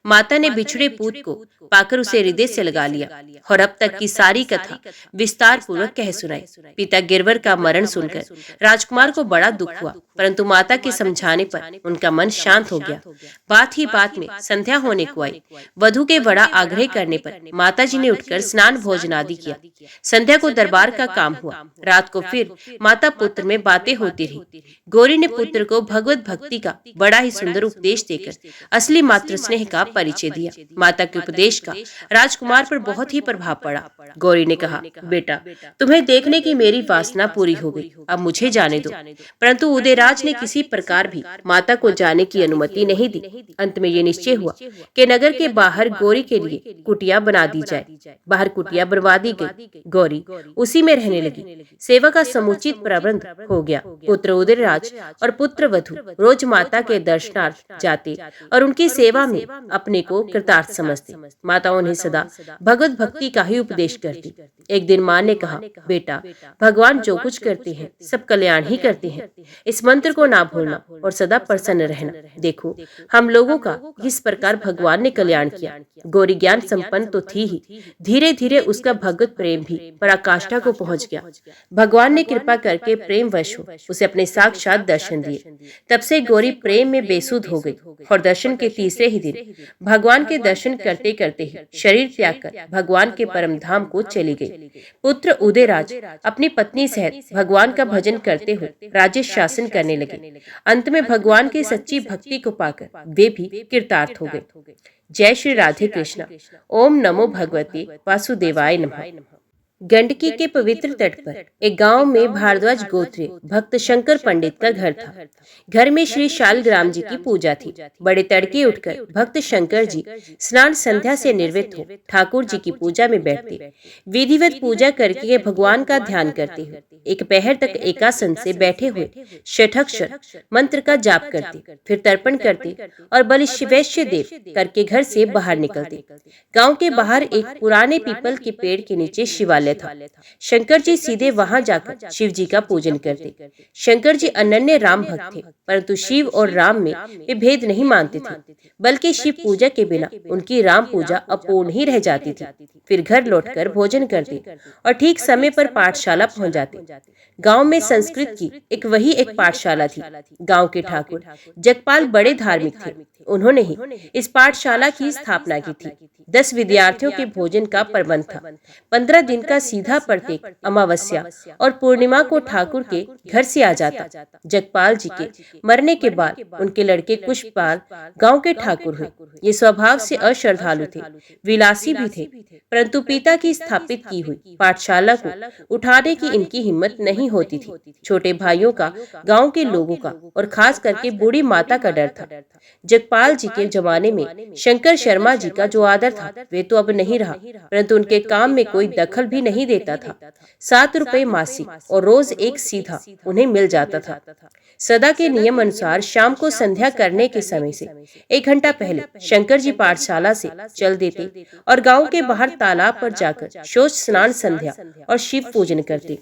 माता ने बिछड़े पूत को पाकर उसे हृदय से लगा लिया और अब तक की सारी कथा विस्तार पूर्वक कह सुनाई। पिता गिरवर का मरण सुनकर राजकुमार को बड़ा दुख हुआ, परंतु माता के समझाने पर उनका मन शांत हो गया। बात ही बात में संध्या होने को आई। वधु के बड़ा आग्रह करने पर माताजी ने उठकर स्नान भोजन आदि किया। संध्या को दरबार का काम हुआ। रात को फिर माता पुत्र में बातें होती रही। गौरी ने पुत्र को भगवत भक्ति का बड़ा ही सुंदर उपदेश देकर असली मातृ स्नेह का परिचय दिया। माता के उपदेश का राजकुमार पर बहुत ही प्रभाव पड़ा। गौरी ने कहा, बेटा, तुम्हें देखने की मेरी वासना पूरी हो गई, अब मुझे जाने दो। परंतु उदयराज ने किसी प्रकार भी माता को जाने की अनुमति नहीं दी। अंत में ये निश्चय हुआ कि नगर के बाहर गौरी के लिए कुटिया बना दी जाए। बाहर कुटिया बनवा दी गई। गौरी उसी में रहने लगी। सेवा का समुचित प्रबंध हो गया। पुत्र उदयराज और पुत्र वधु रोज माता के दर्शनार्थ जाते और उनकी सेवा में अपने को कृतार्थ समझते। माता उन्हें सदा भगवत भक्ति का ही उपदेश करती। एक दिन माँ ने कहा, बेटा, भगवान जो कुछ करते हैं सब कल्याण ही करते हैं। इस मंत्र को ना भूलना और सदा प्रसन्न रहना। देखो, हम लोगों का किस प्रकार भगवान ने कल्याण किया। गौरी ज्ञान संपन्न तो थी ही, धीरे धीरे उसका भगवत प्रेम भी पराकाष्ठा को पहुंच गया। भगवान ने कृपा करके प्रेम वश हो उसे अपने साक्षात दर्शन दिए। तब से गौरी प्रेम में बेसुध हो गई और दर्शन के तीसरे ही दिन भगवान के दर्शन करते करते ही शरीर त्याग कर भगवान के परम धाम को धामलोक चली गई। पुत्र उदयराज अपनी पत्नी सहित भगवान का भजन करते हुए राज्य शासन करने लगे। अंत में भगवान की सच्ची भक्ति को पाकर वे भी कृतार्थ हो गए। जय श्री राधे कृष्णा। ओम नमो भगवते वासुदेवाय नमः। गंडकी के पवित्र तट पर एक गांव में भारद्वाज गोत्रीय भक्त शंकर पंडित का घर था। घर में श्री शालग्राम जी की पूजा थी। बड़े तड़के उठकर भक्त शंकर जी स्नान संध्या से निर्वृत्त हो ठाकुर जी की पूजा में बैठते। विधिवत पूजा करके भगवान का ध्यान करते हुए एक पहर तक एकासन से बैठे हुए षटक्षर मंत्र का जाप करते, फिर तर्पण करते और बलिवैश्य देव करके घर से बाहर निकलते। गांव के बाहर एक पुराने पीपल के पेड़ के नीचे शिवालय था। शंकर जी सीधे वहां जाकर शिव जी का पूजन करते। शंकर जी अनन्य राम भक्त थे, परंतु शिव और राम में वे भेद नहीं मानते थे, बल्कि शिव पूजा के बिना उनकी राम पूजा अपूर्ण ही रह जाती थी। फिर घर लौटकर भोजन करते और ठीक समय पर पाठशाला पहुंच जाते। गांव में संस्कृत की एक पाठशाला थी। गांव के ठाकुर जगपाल बड़े धार्मिक थे। उन्होंने ही इस पाठशाला की स्थापना की थी। 10 विद्यार्थियों के भोजन का प्रबंध था। 15 दिन का सीधा प्रत्येक अमावस्या और पूर्णिमा को ठाकुर के घर से आ जाता। जगपाल जी के मरने के बाद उनके लड़के कुशपाल गांव के ठाकुर हुए। ये स्वभाव से अश्रद्धालु थे, विलासी भी थे, परंतु पिता की स्थापित की हुई पाठशाला को उठाने की इनकी हिम्मत नहीं होती थी। छोटे भाइयों का, गांव के लोगों का और खास करके बूढ़ी माता का डर था। जगपाल जी के जमाने में शंकर शर्मा जी का जो आदर था वे तो अब नहीं रहा, परंतु उनके काम में कोई दखल भी नहीं देता था। 7 रुपए मासिक और रोज एक सीधा उन्हें मिल जाता था। सदा के नियम अनुसार शाम को संध्या करने के समय से 1 घंटा पहले शंकर जी पाठशाला से चल देते और गांव के बाहर तालाब पर जाकर शौच स्नान संध्या और शिव पूजन करते।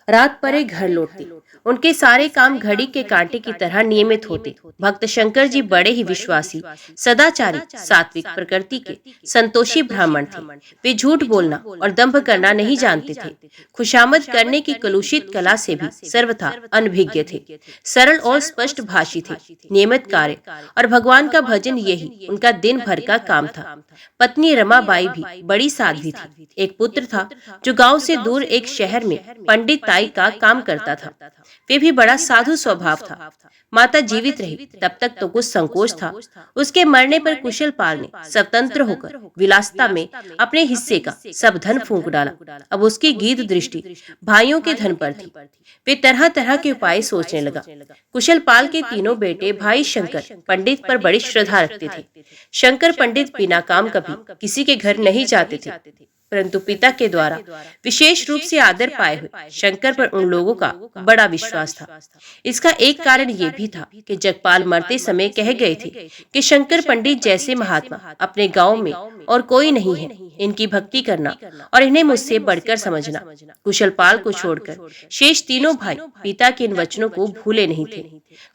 रात परे घर लौटते। उनके सारे काम घड़ी के कांटे की तरह नियमित होते। भक्त शंकर जी बड़े ही विश्वासी, सदाचारी, सात्विक प्रकृति के संतोषी ब्राह्मण थे। वे झूठ बोलना और दंभ करना नहीं जानते थे। खुशामद करने की कलुषित कला से भी सर्वथा अनभिज्ञ थे। सरल और स्पष्ट भाषी थे। नियमित कार्य और भगवान का भजन यही उनका दिन भर का काम था। पत्नी रमाबाई भी बड़ी साध्वी थी। एक पुत्र था जो गांव से दूर एक शहर में पंडित का काम करता था। वे भी बड़ा साधु स्वभाव था। माता जीवित रही तब तक तो कुछ संकोच था। उसके मरने पर कुशल पाल ने स्वतंत्र होकर विलासिता में अपने हिस्से का सब धन फूंक डाला। अब उसकी गीध दृष्टि भाइयों के धन पर थी। वे तरह तरह के उपाय सोचने लगा। कुशल पाल के तीनों बेटे भाई शंकर पंडित पर बड़ी श्रद्धा रखते थे। शंकर पंडित बिना काम कभी किसी के घर नहीं जाते थे, परंतु पिता के द्वारा विशेष रूप से आदर पाए हुए शंकर पर उन लोगों का बड़ा विश्वास था। इसका एक कारण ये भी था कि जगपाल मरते समय कह गए थे कि शंकर पंडित जैसे महात्मा अपने गांव में और कोई नहीं है। इनकी भक्ति करना और इन्हें मुझसे बढ़कर समझना। कुशल पाल को छोड़कर शेष तीनों भाई पिता के इन वचनों को भूले नहीं थे।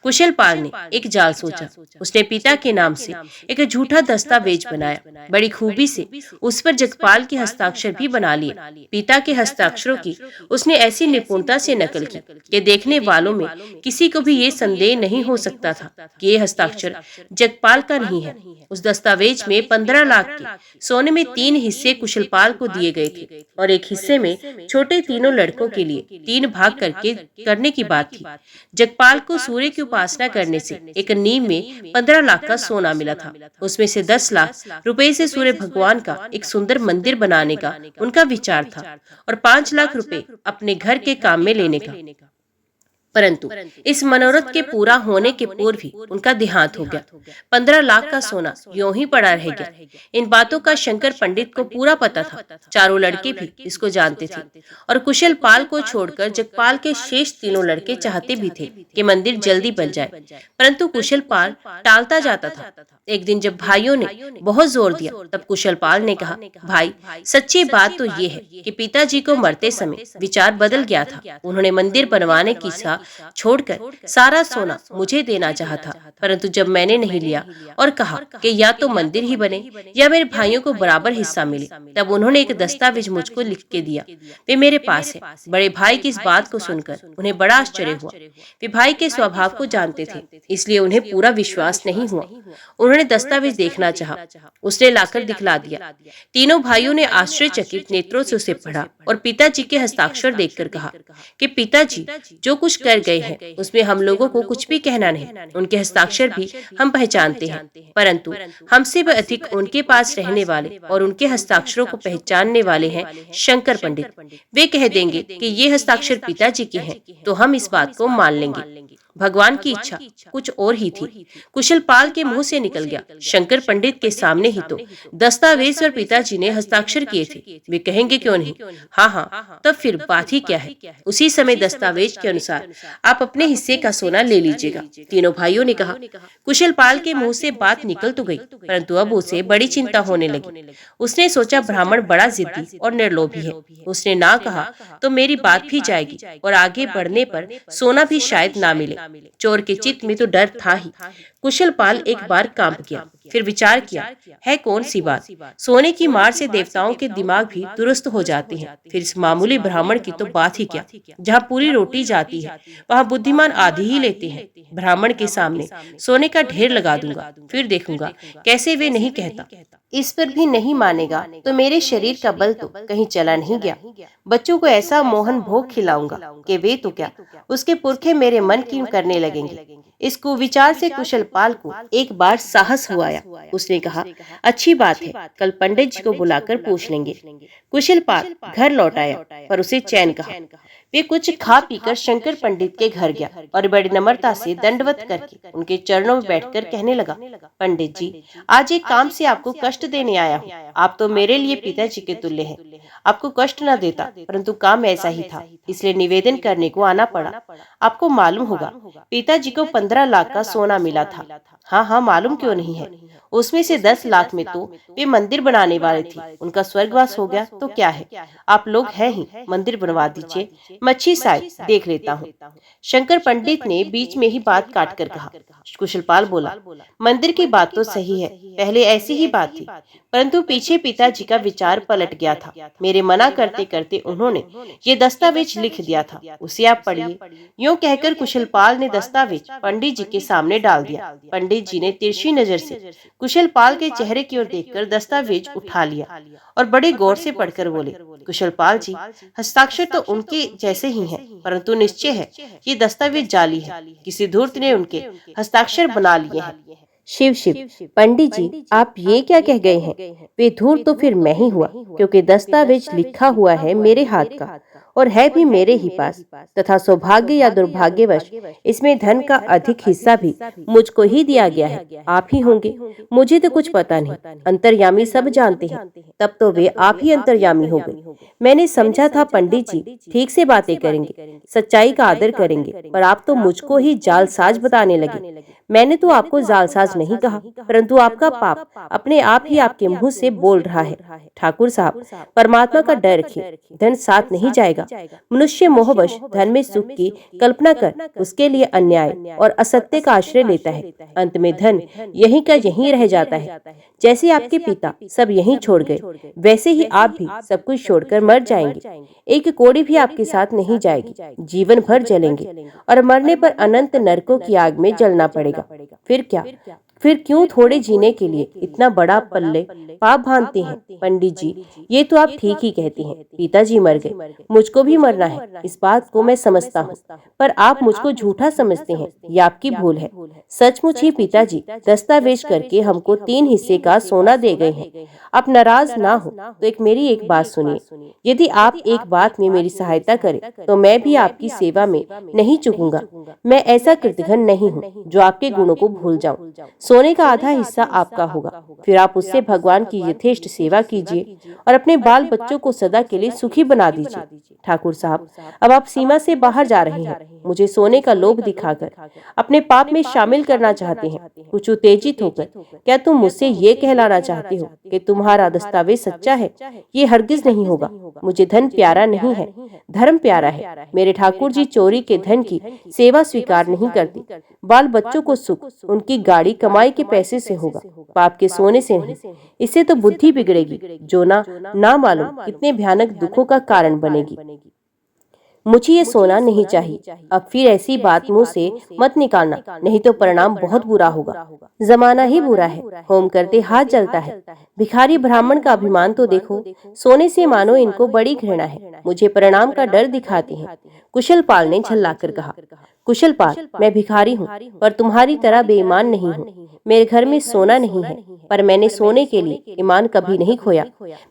कुशल पाल ने एक जाल सोचा। उसने पिता के नाम से एक झूठा दस्तावेज बनाया। बड़ी खूबी से उस पर जगपाल के हस्ताक्षर भी बना लिए। पिता के हस्ताक्षरों की उसने ऐसी निपुणता से नकल की कि देखने वालों में किसी को भी ये संदेह नहीं हो सकता था कि ये हस्ताक्षर जगपाल का नहीं है। उस दस्तावेज में 15 लाख के सोने में 3 हिस्से कुशलपाल को दिए गए थे और एक हिस्से में छोटे तीनों लड़कों के लिए 3 भाग करने की बात थी। जगपाल को सूर्य की उपासना करने से एक नींव में 15 लाख का सोना मिला था। उसमें से 10 लाख रुपए से सूर्य भगवान का एक सुंदर मंदिर बनाने का उनका विचार था और 5 लाख रुपए अपने घर के काम में लेने का। परंतु इस मनोरथ के पूरा होने के पूर्व ही उनका देहांत हो गया। 15 लाख का सोना यूं ही पड़ा रह गया। इन बातों का शंकर पंडित को पूरा पता था। चारों लड़के भी इसको जानते थे और कुशल पाल को छोड़कर जगपाल के शेष तीनों लड़के चाहते भी थे कि मंदिर जल्दी बन जाए, परंतु कुशल पाल टालता जाता था। एक दिन जब भाइयों ने बहुत जोर दिया तब कुशल पाल ने कहा, भाई सच्ची बात तो ये है कि पिताजी को मरते समय विचार बदल गया था। उन्होंने मंदिर बनवाने की इच्छा छोड़कर सारा सोना मुझे देना चाहा था, परंतु जब मैंने नहीं लिया और कहा कि या तो मंदिर ही बने या मेरे भाइयों को बराबर हिस्सा मिले, तब उन्होंने एक दस्तावेज मुझको लिख के दिया। वे मेरे पास है। बड़े भाई की इस बात को सुनकर उन्हें बड़ा आश्चर्य हुआ। वे भाई के स्वभाव को जानते थे, इसलिए उन्हें पूरा विश्वास नहीं हुआ। उन्होंने दस्तावेज देखना चाहा। उसने लाकर दिखला दिया। तीनों भाइयों ने आश्चर्यचकित नेत्रों से उसे पढ़ा और पिताजी के हस्ताक्षर देखकर कहा कि पिताजी जो कुछ कर गए हैं उसमें हम लोगों को कुछ भी कहना नहीं। उनके हस्ताक्षर भी हम पहचानते हैं, परंतु हमसे भी अधिक उनके पास रहने वाले और उनके हस्ताक्षरों को पहचानने वाले हैं शंकर पंडित। वे कह देंगे कि ये हस्ताक्षर पिताजी के हैं तो हम इस बात को मान लेंगे। भगवान की इच्छा कुछ और ही थी। कुशल पाल के मुंह से निकल गया, शंकर पंडित के सामने ही तो दस्तावेज पर पिताजी ने हस्ताक्षर किए थे, वे कहेंगे क्यों नहीं। हाँ हाँ, तब फिर बात ही क्या है। उसी समय दस्तावेज के अनुसार आप अपने हिस्से का सोना ले लीजिएगा, तीनों भाइयों ने कहा। कुशल पाल के मुंह से बात निकल तो गई, परंतु अब उसे बड़ी चिंता होने लगी। उसने सोचा ब्राह्मण बड़ा जिद्दी और निर्लोभी है। उसने ना कहा तो मेरी बात भी जाएगी और आगे बढ़ने पर सोना भी शायद ना मिले। चोर के चित्त में तो डर था ही। कुशल पाल एक बार कांप गया, फिर विचार किया, है कौन सी बात। सोने की मार से देवताओं के दिमाग भी दुरुस्त हो जाते हैं, फिर इस मामूली ब्राह्मण की तो बात ही क्या। जहाँ पूरी रोटी जाती है वहाँ बुद्धिमान आधी ही लेते हैं। ब्राह्मण के सामने सोने का ढेर लगा दूंगा, फिर देखूंगा कैसे वे नहीं कहता। इस पर भी नहीं मानेगा तो मेरे शरीर का बल तो कहीं चला नहीं गया। बच्चों को ऐसा मोहन भोग खिलाऊंगा कि वे तो क्या उसके पुरखे मेरे मन की करने लगेंगे। इस कुविचार से कुशल पाल को एक बार साहस हुआ आया। उसने कहा, अच्छी बात है, कल पंडित जी को बुलाकर पूछ लेंगे। कुशल पाल घर लौट आया, पर उसे चैन कहा। वे कुछ खा पीकर शंकर पंडित के घर गया और बड़ी नम्रता से दंडवत करके उनके चरणों में बैठकर कहने लगा, पंडित जी, आज एक काम से आपको कष्ट देने आया हूँ। आप तो मेरे लिए पिताजी के तुल्य हैं। आपको कष्ट न देता, परंतु काम ऐसा ही था, इसलिए निवेदन करने को आना पड़ा। आपको मालूम होगा पिताजी को 15 लाख का सोना मिला था। हाँ हाँ, मालूम क्यों नहीं है। उसमें से 10 लाख में तो वे मंदिर बनाने वाले थे। उनका स्वर्गवास हो गया तो क्या है, आप लोग हैं ही, मंदिर बनवा दीजिए, मच्छी साई देख लेता हूँ। शंकर पंडित ने बीच में ही बात काट कर कहा। कुशलपाल बोला, मंदिर की बात तो सही है, पहले ऐसी ही बात थी, परंतु पीछे पिताजी का विचार पलट गया था। मेरे मना करते करते उन्होंने ये दस्तावेज लिख दिया था, उसे आप पढ़िए। यूं कहकर कुशलपाल ने दस्तावेज पंडित जी के सामने डाल दिया। पंडित जी ने तिरछी नजर से कुशलपाल के चेहरे की ओर देखकर दस्तावेज उठा लिया और बड़े गौर से पढ़कर बोले, कुशलपाल जी, हस्ताक्षर तो उनके जैसे ही हैं, परंतु निश्चय है ये दस्तावेज जाली है। किसी धूर्त ने उनके हस्ताक्षर बना लिए हैं। शिव शिव, पंडित जी, आप ये क्या कह गए हैं। वे धूर्त तो फिर मैं ही हुआ, क्योंकि दस्तावेज लिखा हुआ है मेरे हाथ का और है भी मेरे ही पास, तथा सौभाग्य या दुर्भाग्यवश इसमें धन का अधिक हिस्सा भी मुझको ही दिया गया है। आप ही होंगे, मुझे तो कुछ पता नहीं। अंतर्यामी सब जानते हैं, तब तो वे आप ही अंतर्यामी हो गए। मैंने समझा था पंडित जी ठीक से बातें करेंगे, सच्चाई का आदर करेंगे, पर आप तो मुझको ही जालसाज बताने लगे। मैंने तो आपको जालसाज नहीं कहा, परंतु आपका पाप अपने आप ही आपके मुंह से बोल रहा है। ठाकुर साहब, परमात्मा का डर रखिए, धन साथ नहीं जाएगा। मनुष्य मोहवश धन में सुख की कल्पना कर उसके लिए अन्याय और असत्य का आश्रय लेता है। अंत में धन यहीं का यहीं रह जाता है। जैसे आपके पिता सब यहीं छोड़ गए, वैसे ही आप भी सब कुछ छोड़कर मर जाएंगे। एक कौड़ी भी आपके साथ नहीं जाएगी, जीवन भर जलेंगे और मरने पर अनंत नरकों की आग में जलना पड़ेगा। फिर क्या, फिर क्यों थोड़े जीने के लिए इतना बड़ा पल्ले पाप बांधते हैं। पंडित जी, ये तो आप ठीक ही कहते हैं, पिताजी मर गए, मुझको भी मरना है, इस बात को मैं समझता हूँ, पर आप मुझको झूठा समझते हैं, ये आपकी भूल है। सचमुच ही पिताजी दस्तावेज करके हमको 3 हिस्से का सोना दे गए हैं। आप नाराज ना हो तो मेरी एक बात सुनिए। यदि आप एक बात में मेरी सहायता करें तो मैं भी आपकी सेवा में नहीं चूकूंगा। मैं ऐसा कृतघ्न नहीं हूँ जो आपके गुणों को भूल जाऊं। सोने का आधा हिस्सा आपका होगा। फिर आप उससे भगवान की यथेष्ट सेवा कीजिए और अपने बाल बच्चों को सदा के लिए सुखी बना दीजिए। ठाकुर साहब, अब आप सीमा से बाहर जा रहे हैं। मुझे सोने का लोभ दिखाकर अपने पाप में शामिल करना चाहते हैं। कुछ उत्तेजित होकर क्या तुम मुझसे ये कहलाना चाहते हो कि तुम्हारा दस्तावेज सच्चा है? ये हरगिज नहीं होगा। मुझे धन प्यारा नहीं है, धर्म प्यारा है। मेरे ठाकुर जी चोरी के धन की सेवा स्वीकार नहीं करती। बाल बच्चों को सुख उनकी गाड़ी कमाई के पैसे से होगा, पाप के सोने से नहीं। इससे तो बुद्धि बिगड़ेगी, जो ना मालूम कितने भयानक दुखों का कारण बनेगी। मुझे ये सोना नहीं चाहिए। अब फिर ऐसी बात मुंह से मत निकालना, नहीं तो परिणाम बहुत बुरा होगा। जमाना ही बुरा है, होम करते हाथ जलता है। भिखारी ब्राह्मण का अभिमान तो देखो, सोने से मानो इनको बड़ी घृणा है। मुझे परिणाम का डर दिखाते हैं। कुशलपाल ने झल्लाकर कहा। कुशलपाल, मैं भिखारी हूँ, पर तुम्हारी तरह बेईमान नहीं हूँ। मेरे घर में सोना नहीं है, पर मैंने सोने के लिए ईमान कभी नहीं खोया।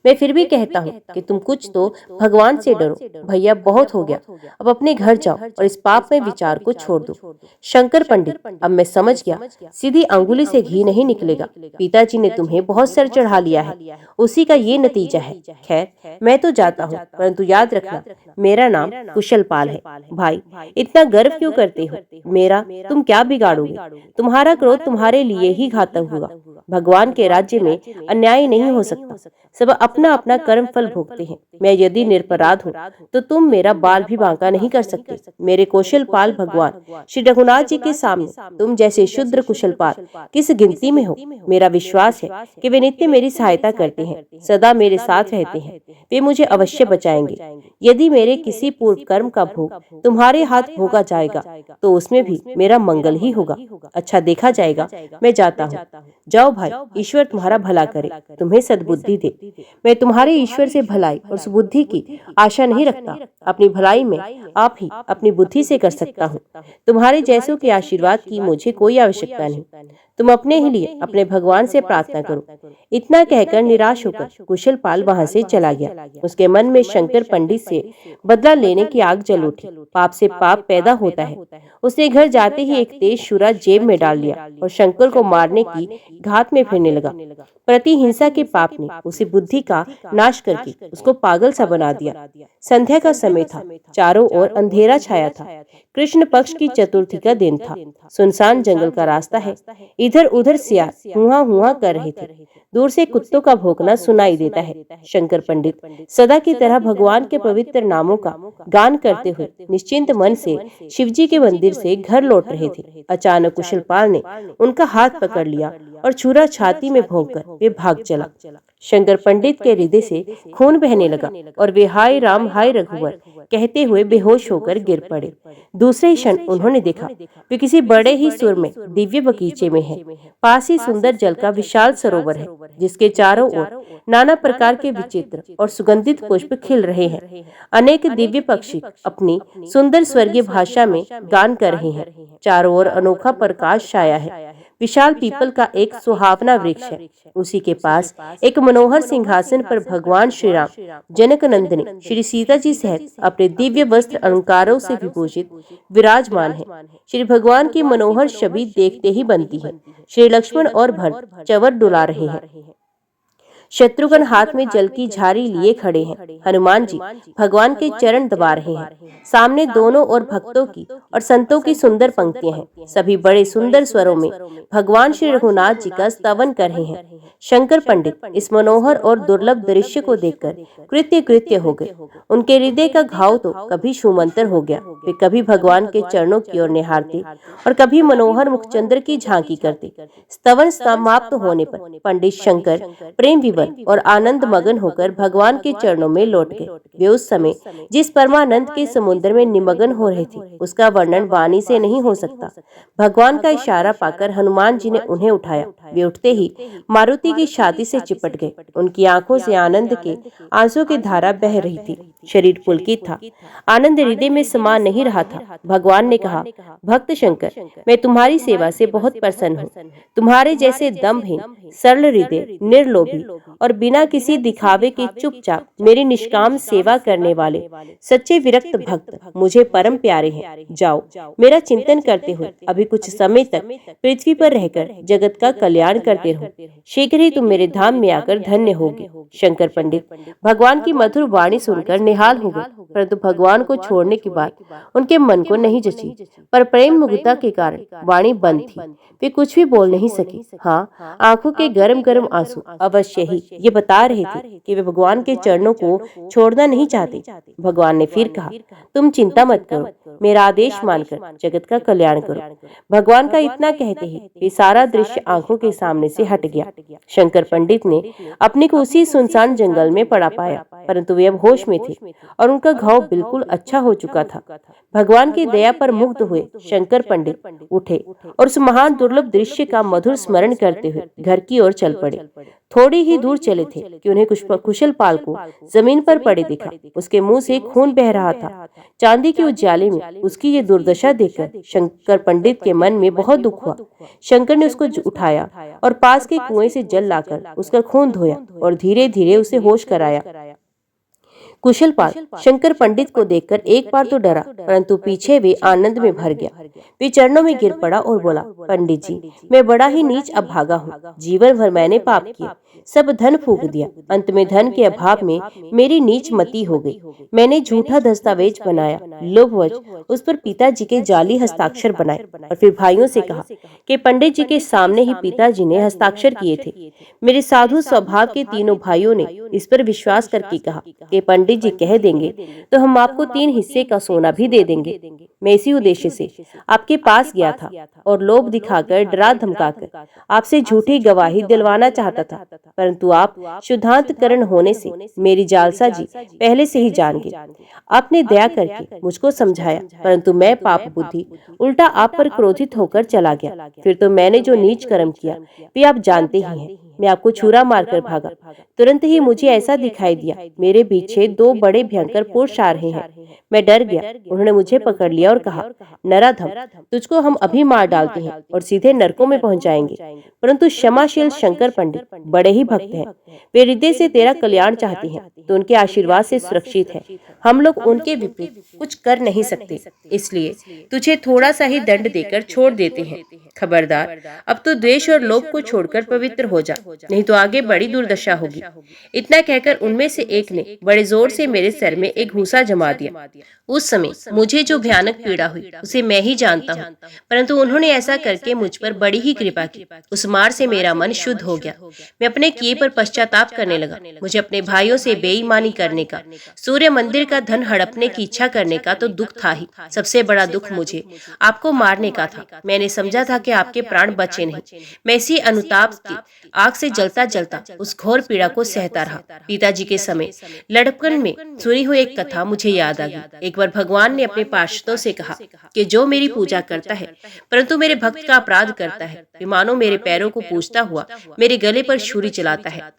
मैं फिर भी कहता हूँ कि तुम कुछ तो भगवान से डरो। भैया, बहुत हो गया, अब अपने घर जाओ और इस पाप में विचार को छोड़ दो। शंकर पंडित, अब मैं समझ गया, सीधी अंगुली से घी नहीं निकलेगा। पिताजी ने तुम्हें बहुत सर चढ़ा लिया है, उसी का ये नतीजा है। खैर, मैं तो जाता हूँ, परंतु याद रखना, मेरा नाम कुशलपाल है। भाई, इतना गर्व क्यों करते हो? मेरा तुम क्या बिगाड़ोगे? तुम्हारा क्रोध तुम्हारे लिए ही घातक होगा। भगवान के राज्य में अन्याय नहीं हो सकता। सब अपना अपना कर्म फल भोगते हैं। मैं यदि निरपराध हूँ तो तुम मेरा बाल भी बांका नहीं कर सकते। मेरे कुशलपाल भगवान श्री रघुनाथ जी के सामने तुम जैसे शुद्र कुशलपाल किस गिनती में हो? मेरा विश्वास है कि वे नित्य मेरी सहायता करते हैं, सदा मेरे साथ रहते हैं। वे मुझे अवश्य बचाएंगे। यदि मेरे किसी पूर्व कर्म का भोग तुम्हारे हाथ भोगा जाएगा तो उसमें भी मेरा मंगल ही होगा। अच्छा देखा जाएगा। मैं जाता हूँ। जाओ भाई, ईश्वर तुम्हारा भला करे, तुम्हें सद्बुद्धि दे। मैं तुम्हारे ईश्वर से भलाई और सुबुद्धि की आशा नहीं रखता। अपनी भलाई में आप ही अपनी बुद्धि से कर सकता हूँ। तुम्हारे जैसों के आशीर्वाद की मुझे कोई आवश्यकता नहीं। तुम अपने ही लिए अपने भगवान से प्रार्थना करो। इतना कहकर निराश होकर कुशलपाल वहां से चला गया। उसके मन में शंकर पंडित से बदला लेने की आग जल उठी। पाप से पाप पैदा होता है। उसने घर जाते ही एक तेज छुरा जेब में डाल लिया और शंकर को मारने की घात में फिरने लगा। प्रतिहिंसा के पाप ने उसी बुद्धि का नाश करके उसको पागल सा बना दिया। संध्या का समय था, चारों ओर अंधेरा छाया था। कृष्ण पक्ष की चतुर्थी का दिन था। सुनसान जंगल का रास्ता है। इधर उधर सियार हुआ हुआ कर रहे थे। दूर से कुत्तों का भौंकना सुनाई देता है। शंकर पंडित सदा की तरह भगवान के पवित्र नामों का गान करते हुए निश्चिंत मन से शिवजी के मंदिर से घर लौट रहे थे। अचानक कुशलपाल ने उनका हाथ पकड़ लिया और छुरा छाती में भोंककर वे भाग चला। शंकर पंडित के हृदय से खून बहने लगा और वे हाय राम हाय रघुवर कहते हुए बेहोश होकर गिर पड़े। दूसरे ही क्षण उन्होंने देखा वे किसी बड़े ही सुर में दिव्य बगीचे में है। पास ही सुंदर जल का विशाल सरोवर है, जिसके चारों ओर नाना प्रकार के विचित्र और सुगंधित पुष्प खिल रहे हैं। अनेक दिव्य पक्षी अपनी सुंदर स्वर्गीय भाषा में गान कर रहे हैं। चारों ओर अनोखा प्रकाश छाया है। विशाल पीपल का एक सुहावना वृक्ष है। उसी के पास एक मनोहर सिंहासन पर भगवान श्री राम जनक नंदनी श्री सीता जी सहित अपने दिव्य वस्त्र अलंकारों से विभूषित विराजमान है। श्री भगवान की मनोहर छवि देखते ही बनती है। श्री लक्ष्मण और भरत चवर डुला रहे हैं। शत्रुघ्न हाथ में जल की झारी लिए खड़े हैं। हनुमान जी भगवान के चरण दबा रहे हैं। सामने दोनों ओर भक्तों की और संतों की सुंदर पंक्तियां हैं। सभी बड़े सुंदर स्वरों में भगवान श्री रघुनाथ जी का स्तवन कर रहे हैं। शंकर पंडित इस मनोहर और दुर्लभ दृश्य को देखकर कृत्य कृत्य हो गए। उनके हृदय का घाव तो कभी छूमंतर हो गया। वे कभी भगवान के चरणों की ओर निहारते और कभी मनोहर मुखचंद्र की झांकी करते। स्तवन समाप्त होने पर पंडित शंकर प्रेम और आनंद मगन होकर भगवान के चरणों में लौट गए। वे उस समय जिस परमानंद के समुद्र में निमग्न हो रहे थे, उसका वर्णन वाणी से नहीं हो सकता। भगवान का इशारा पाकर हनुमान जी ने उन्हें उठाया। वे उठते ही मारुति की छाती से चिपट गए। उनकी आंखों से आनंद के आंसू की धारा बह रही थी। शरीर पुलकित था। आनंद हृदय में समा नहीं रहा था। भगवान ने कहा, भक्त शंकर, मैं तुम्हारी सेवा से बहुत प्रसन्न हूँ। तुम्हारे जैसे दम्भहीन, सरल हृदय, निर्लोभी और बिना किसी दिखावे के चुपचाप मेरी निष्काम सेवा करने वाले सच्चे विरक्त भक्त मुझे परम प्यारे हैं। जाओ, मेरा चिंतन करते हुए अभी कुछ समय तक पृथ्वी पर रहकर जगत का कल्याण करते रहो। शीघ्र ही तुम मेरे धाम में आकर धन्य होगे। शंकर पंडित भगवान की मधुर वाणी सुनकर निहाल हो गए, परंतु भगवान को छोड़ने की बात उनके मन को नहीं जची। पर प्रेम मुग्धता के कारण वाणी बंद थी, वे कुछ भी बोल नहीं सके। हाँ, आंखों के गरम गरम आंसू अवश्य ही ये बता रहे थे कि वे भगवान के चरणों को छोड़ना नहीं चाहते। भगवान ने फिर कहा, तुम चिंता मत करो, मेरा आदेश मानकर जगत का कल्याण करो। भगवान का इतना कहते ही वे सारा दृश्य आंखों के सामने से हट गया। शंकर पंडित ने अपने को उसी सुनसान जंगल में पड़ा पाया, परंतु वे अब होश में थे और उनका घाव बिल्कुल अच्छा हो चुका था। भगवान की दया पर मुग्ध हुए शंकर पंडित उठे और उस महान दुर्लभ दृश्य का मधुर स्मरण करते हुए घर की ओर चल पड़े। थोड़ी ही दूर चले थे कि उन्हें कुशल पाल को जमीन पर पड़े दिखा। उसके मुंह से खून बह रहा था। चांदी के उजाले में उसकी ये दुर्दशा देखकर शंकर पंडित के मन में बहुत दुख हुआ। शंकर ने उसको उठाया और पास के कुएं से जल लाकर उसका खून धोया और धीरे धीरे उसे होश कराया। कुशलपाल शंकर पंडित को देखकर एक बार तो डरा, परंतु पीछे वे आनंद में भर गया। वे चरणों में गिर पड़ा और बोला, पंडित जी, मैं बड़ा ही नीच अभागा हूँ। जीवन भर मैंने पाप किया, सब धन फूंक दिया। अंत में धन के अभाव में मेरी नीच मति हो गई। मैंने झूठा दस्तावेज बनाया, लोभवश उस पर पिताजी के जाली हस्ताक्षर बनाए और फिर भाइयों से कहा कि पंडित जी के सामने ही पिताजी ने हस्ताक्षर किए थे। मेरे साधु स्वभाव के तीनों भाइयों ने इस पर विश्वास करके कहा कि पंडित जी कह देंगे तो हम आपको 3 हिस्से का सोना भी दे देंगे। मैं इसी उद्देश्य से आपके पास गया था और लोभ दिखाकर डरा धमकाकर आपसे झूठी गवाही दिलवाना चाहता था, परंतु आप शुद्धांतकरण होने से मेरी जालसाजी पहले से ही जान गए। आपने दया करके मुझको समझाया, परंतु मैं पाप बुद्धि उल्टा आप पर क्रोधित होकर चला गया। फिर तो मैंने जो नीच कर्म किया वे आप जानते ही हैं। मैं आपको छुरा मारकर भागा। तुरंत ही मुझे ऐसा दिखाई दिया मेरे पीछे 2 बड़े भयंकर पुरुष आ रहे हैं। मैं डर गया। उन्होंने मुझे पकड़ लिया और कहा, नराधम, तुझको हम अभी मार डालते हैं और सीधे नरकों में पहुंचाएंगे। परंतु क्षमाशील शंकर पंडित बड़े ही भक्त हैं। वे हृदय से तेरा कल्याण चाहते हैं, तो उनके आशीर्वाद से सुरक्षित है। हम लोग उनके विपरीत कुछ कर नहीं सकते, इसलिए तुझे थोड़ा सा ही दंड देकर छोड़ देते हैं। खबरदार, अब तो द्वेष और लोभ को छोड़कर पवित्र हो जा, नहीं तो आगे बड़ी दुर्दशा होगी। इतना कहकर उनमें से एक ने बड़े जोर से मेरे सर में एक घूंसा जमा दिया। उस समय मुझे जो भयानक पीड़ा हुई उसे मैं ही जानता हूँ, परंतु उन्होंने ऐसा करके मुझ पर बड़ी ही कृपा की। उस मार से मेरा मन शुद्ध हो गया। मैं अपने किए पर पश्चाताप करने लगा। मुझे अपने भाइयों से बेईमानी करने का, सूर्य मंदिर का धन हड़पने की इच्छा करने का तो दुख था ही, सबसे बड़ा दुख मुझे आपको मारने का था। मैंने समझा था कि आपके प्राण बचे नहीं। मैं इसी अनुताप की आग से जलता जलता उस घोर पीड़ा को सहता रहा। पिताजी के समय लड़कपन में सुनी हुई एक कथा मुझे याद आ गई। एक बार भगवान ने अपने पार्षदों से कहा कि जो मेरी पूजा करता है परंतु मेरे भक्त का अपराध करता है, वे मानो मेरे पैरों को पूजता हुआ मेरे गले पर छुरी चलाता है।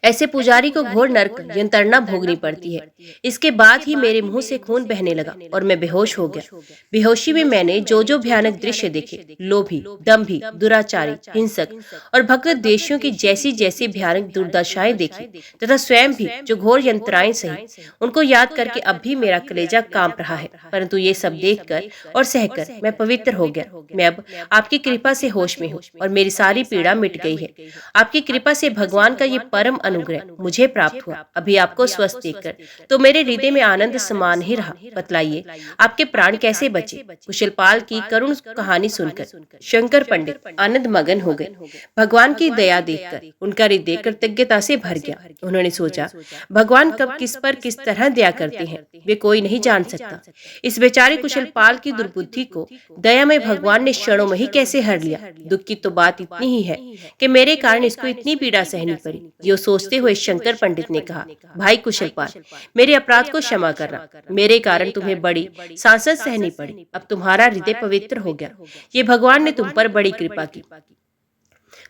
ऐसे पुजारी को घोर नरक यंत्रणा भोगनी पड़ती है। इसके बाद ही मेरे मुंह से खून बहने लगा और मैं बेहोश हो गया। बेहोशी में मैंने जो जो भयानक दृश्य देखे, लोभी, दंभी, दुराचारी, हिंसक और भक्त देशियों की जैसी जैसी भयानक दुर्दशाएं देखी तथा स्वयं भी जो घोर यंत्राएं सही, उनको याद करके अब भी मेरा कलेजा कांप रहा है। परंतु ये सब देखकर और सहकर मैं पवित्र हो गया। मैं अब आपकी कृपा से होश में हूँ और मेरी सारी पीड़ा मिट गई है। आपकी कृपा से भगवान का ये परम अनुग्रह मुझे प्राप्त हुआ। अभी आपको स्वस्थ देखकर तो मेरे हृदय में आनंद समान ही रहा। बतलाइए, आपके प्राण कैसे बचे? कुशलपाल की करुण कहानी सुनकर शंकर पंडित आनंद मगन हो गए। भगवान की दया देखकर उनका हृदय कृतज्ञता से भर गया। उन्होंने सोचा, भगवान कब किस पर किस तरह दया करते हैं वे कोई नहीं जान सकता। इस बेचारे कुशलपाल की दुर्बुद्धि को दया में भगवान ने क्षणों में ही कैसे हर लिया। दुख की तो बात इतनी ही है कि मेरे कारण इसको इतनी पीड़ा सहनी पड़ी। ये सोचते हुए शंकर पंडित ने कहा, भाई कुशलपाल, मेरे अपराध को क्षमा करना। मेरे कारण तुम्हें बड़ी सांसद सहनी पड़ी। अब तुम्हारा हृदय पवित्र हो गया। ये भगवान ने तुम पर बड़ी कृपा की।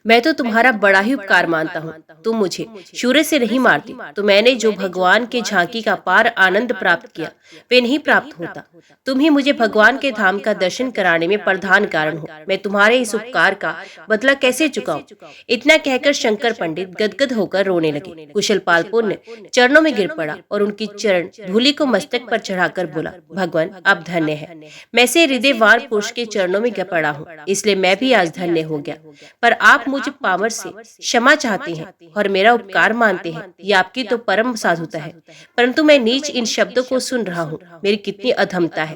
मैं तो तुम्हारा बड़ा ही उपकार मानता हूँ। तुम मुझे शूरे से नहीं मारती तो मैंने जो भगवान के झांकी का पार आनंद प्राप्त किया वे नहीं प्राप्त होता। तुम ही मुझे भगवान के धाम का दर्शन कराने में प्रधान कारण हो। मैं तुम्हारे इस उपकार का बदला कैसे चुकाऊं? इतना कहकर शंकर पंडित गदगद होकर रोने लगे। कुशलपाल पुण्य चरणों में गिर पड़ा और उनकी चरण धूलि को मस्तक पर चढ़ाकर बोला, भगवान आप धन्य है। मैं से हृदयवान पुरुष के चरणों में गिर पड़ा हूँ, इसलिए मैं भी आज धन्य हो गया। पर आप मुझे पामर से क्षमा चाहते हैं और मेरा उपकार मानते हैं, ये आपकी तो परम साधुता है। परंतु मैं नीच इन शब्दों को सुन रहा हूँ। मेरी कितनी अधमता है।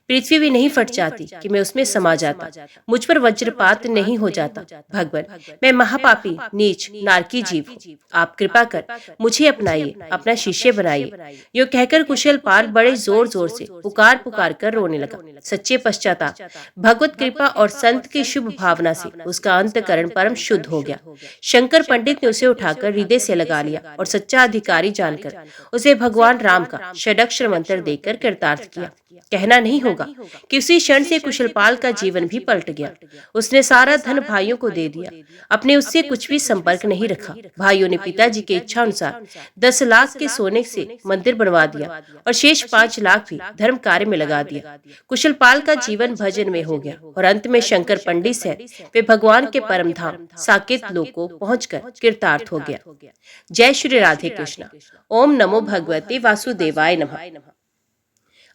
पृथ्वी भी नहीं फट जाती कि मैं उसमें समा जाता, मुझ पर वज्रपात नहीं हो जाता। भगवान मैं महापापी नीच नारकी जीव हूँ। आप कृपा कर मुझे अपनाइए, अपना शिष्य बनाइए। यो कहकर कुशलपाल बड़े जोर जोर से पुकार पुकार कर रोने लगा। सच्चे पश्चाताप, भगवत कृपा और संत की शुभ भावना से उसका अंतकरण परम शुद्ध हो गया। शंकर पंडित ने उसे उठाकर हृदय से लगा लिया और सच्चा अधिकारी जानकर उसे भगवान राम का षडक्षर मंत्र देकर कृतार्थ किया। कहना नहीं होगा कि उसी क्षण से कुशलपाल का जीवन भी पलट गया। उसने सारा धन भाइयों को दे दिया, अपने उससे कुछ भी संपर्क नहीं रखा। भाइयों ने पिताजी की इच्छा अनुसार 10 लाख के सोने से मंदिर बनवा दिया और शेष 5 लाख भी धर्म कार्य में लगा दिया। कुशलपाल का जीवन भजन में हो गया और अंत में शंकर पंडित से वे भगवान के परम धाम साकेत लोक को पहुंचकर कृतार्थ हो गया। जय श्री राधे कृष्ण। ओम नमो भगवते वासुदेवाय नमः।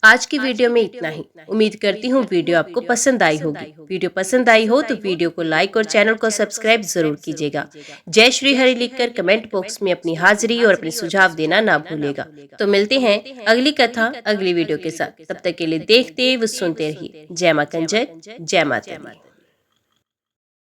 आज की वीडियो में इतना ही। उम्मीद करती हूँ वीडियो आपको पसंद आई होगी। वीडियो पसंद आई हो तो वीडियो को लाइक और चैनल को सब्सक्राइब जरूर कीजिएगा। जय श्री हरि लिखकर कमेंट बॉक्स में अपनी हाजिरी और अपने सुझाव देना ना भूलिएगा। तो मिलते हैं अगली कथा अगली वीडियो के साथ। तब तक के लिए देखते व सुनते रहिए। जय मां कंजक, जय माता दी।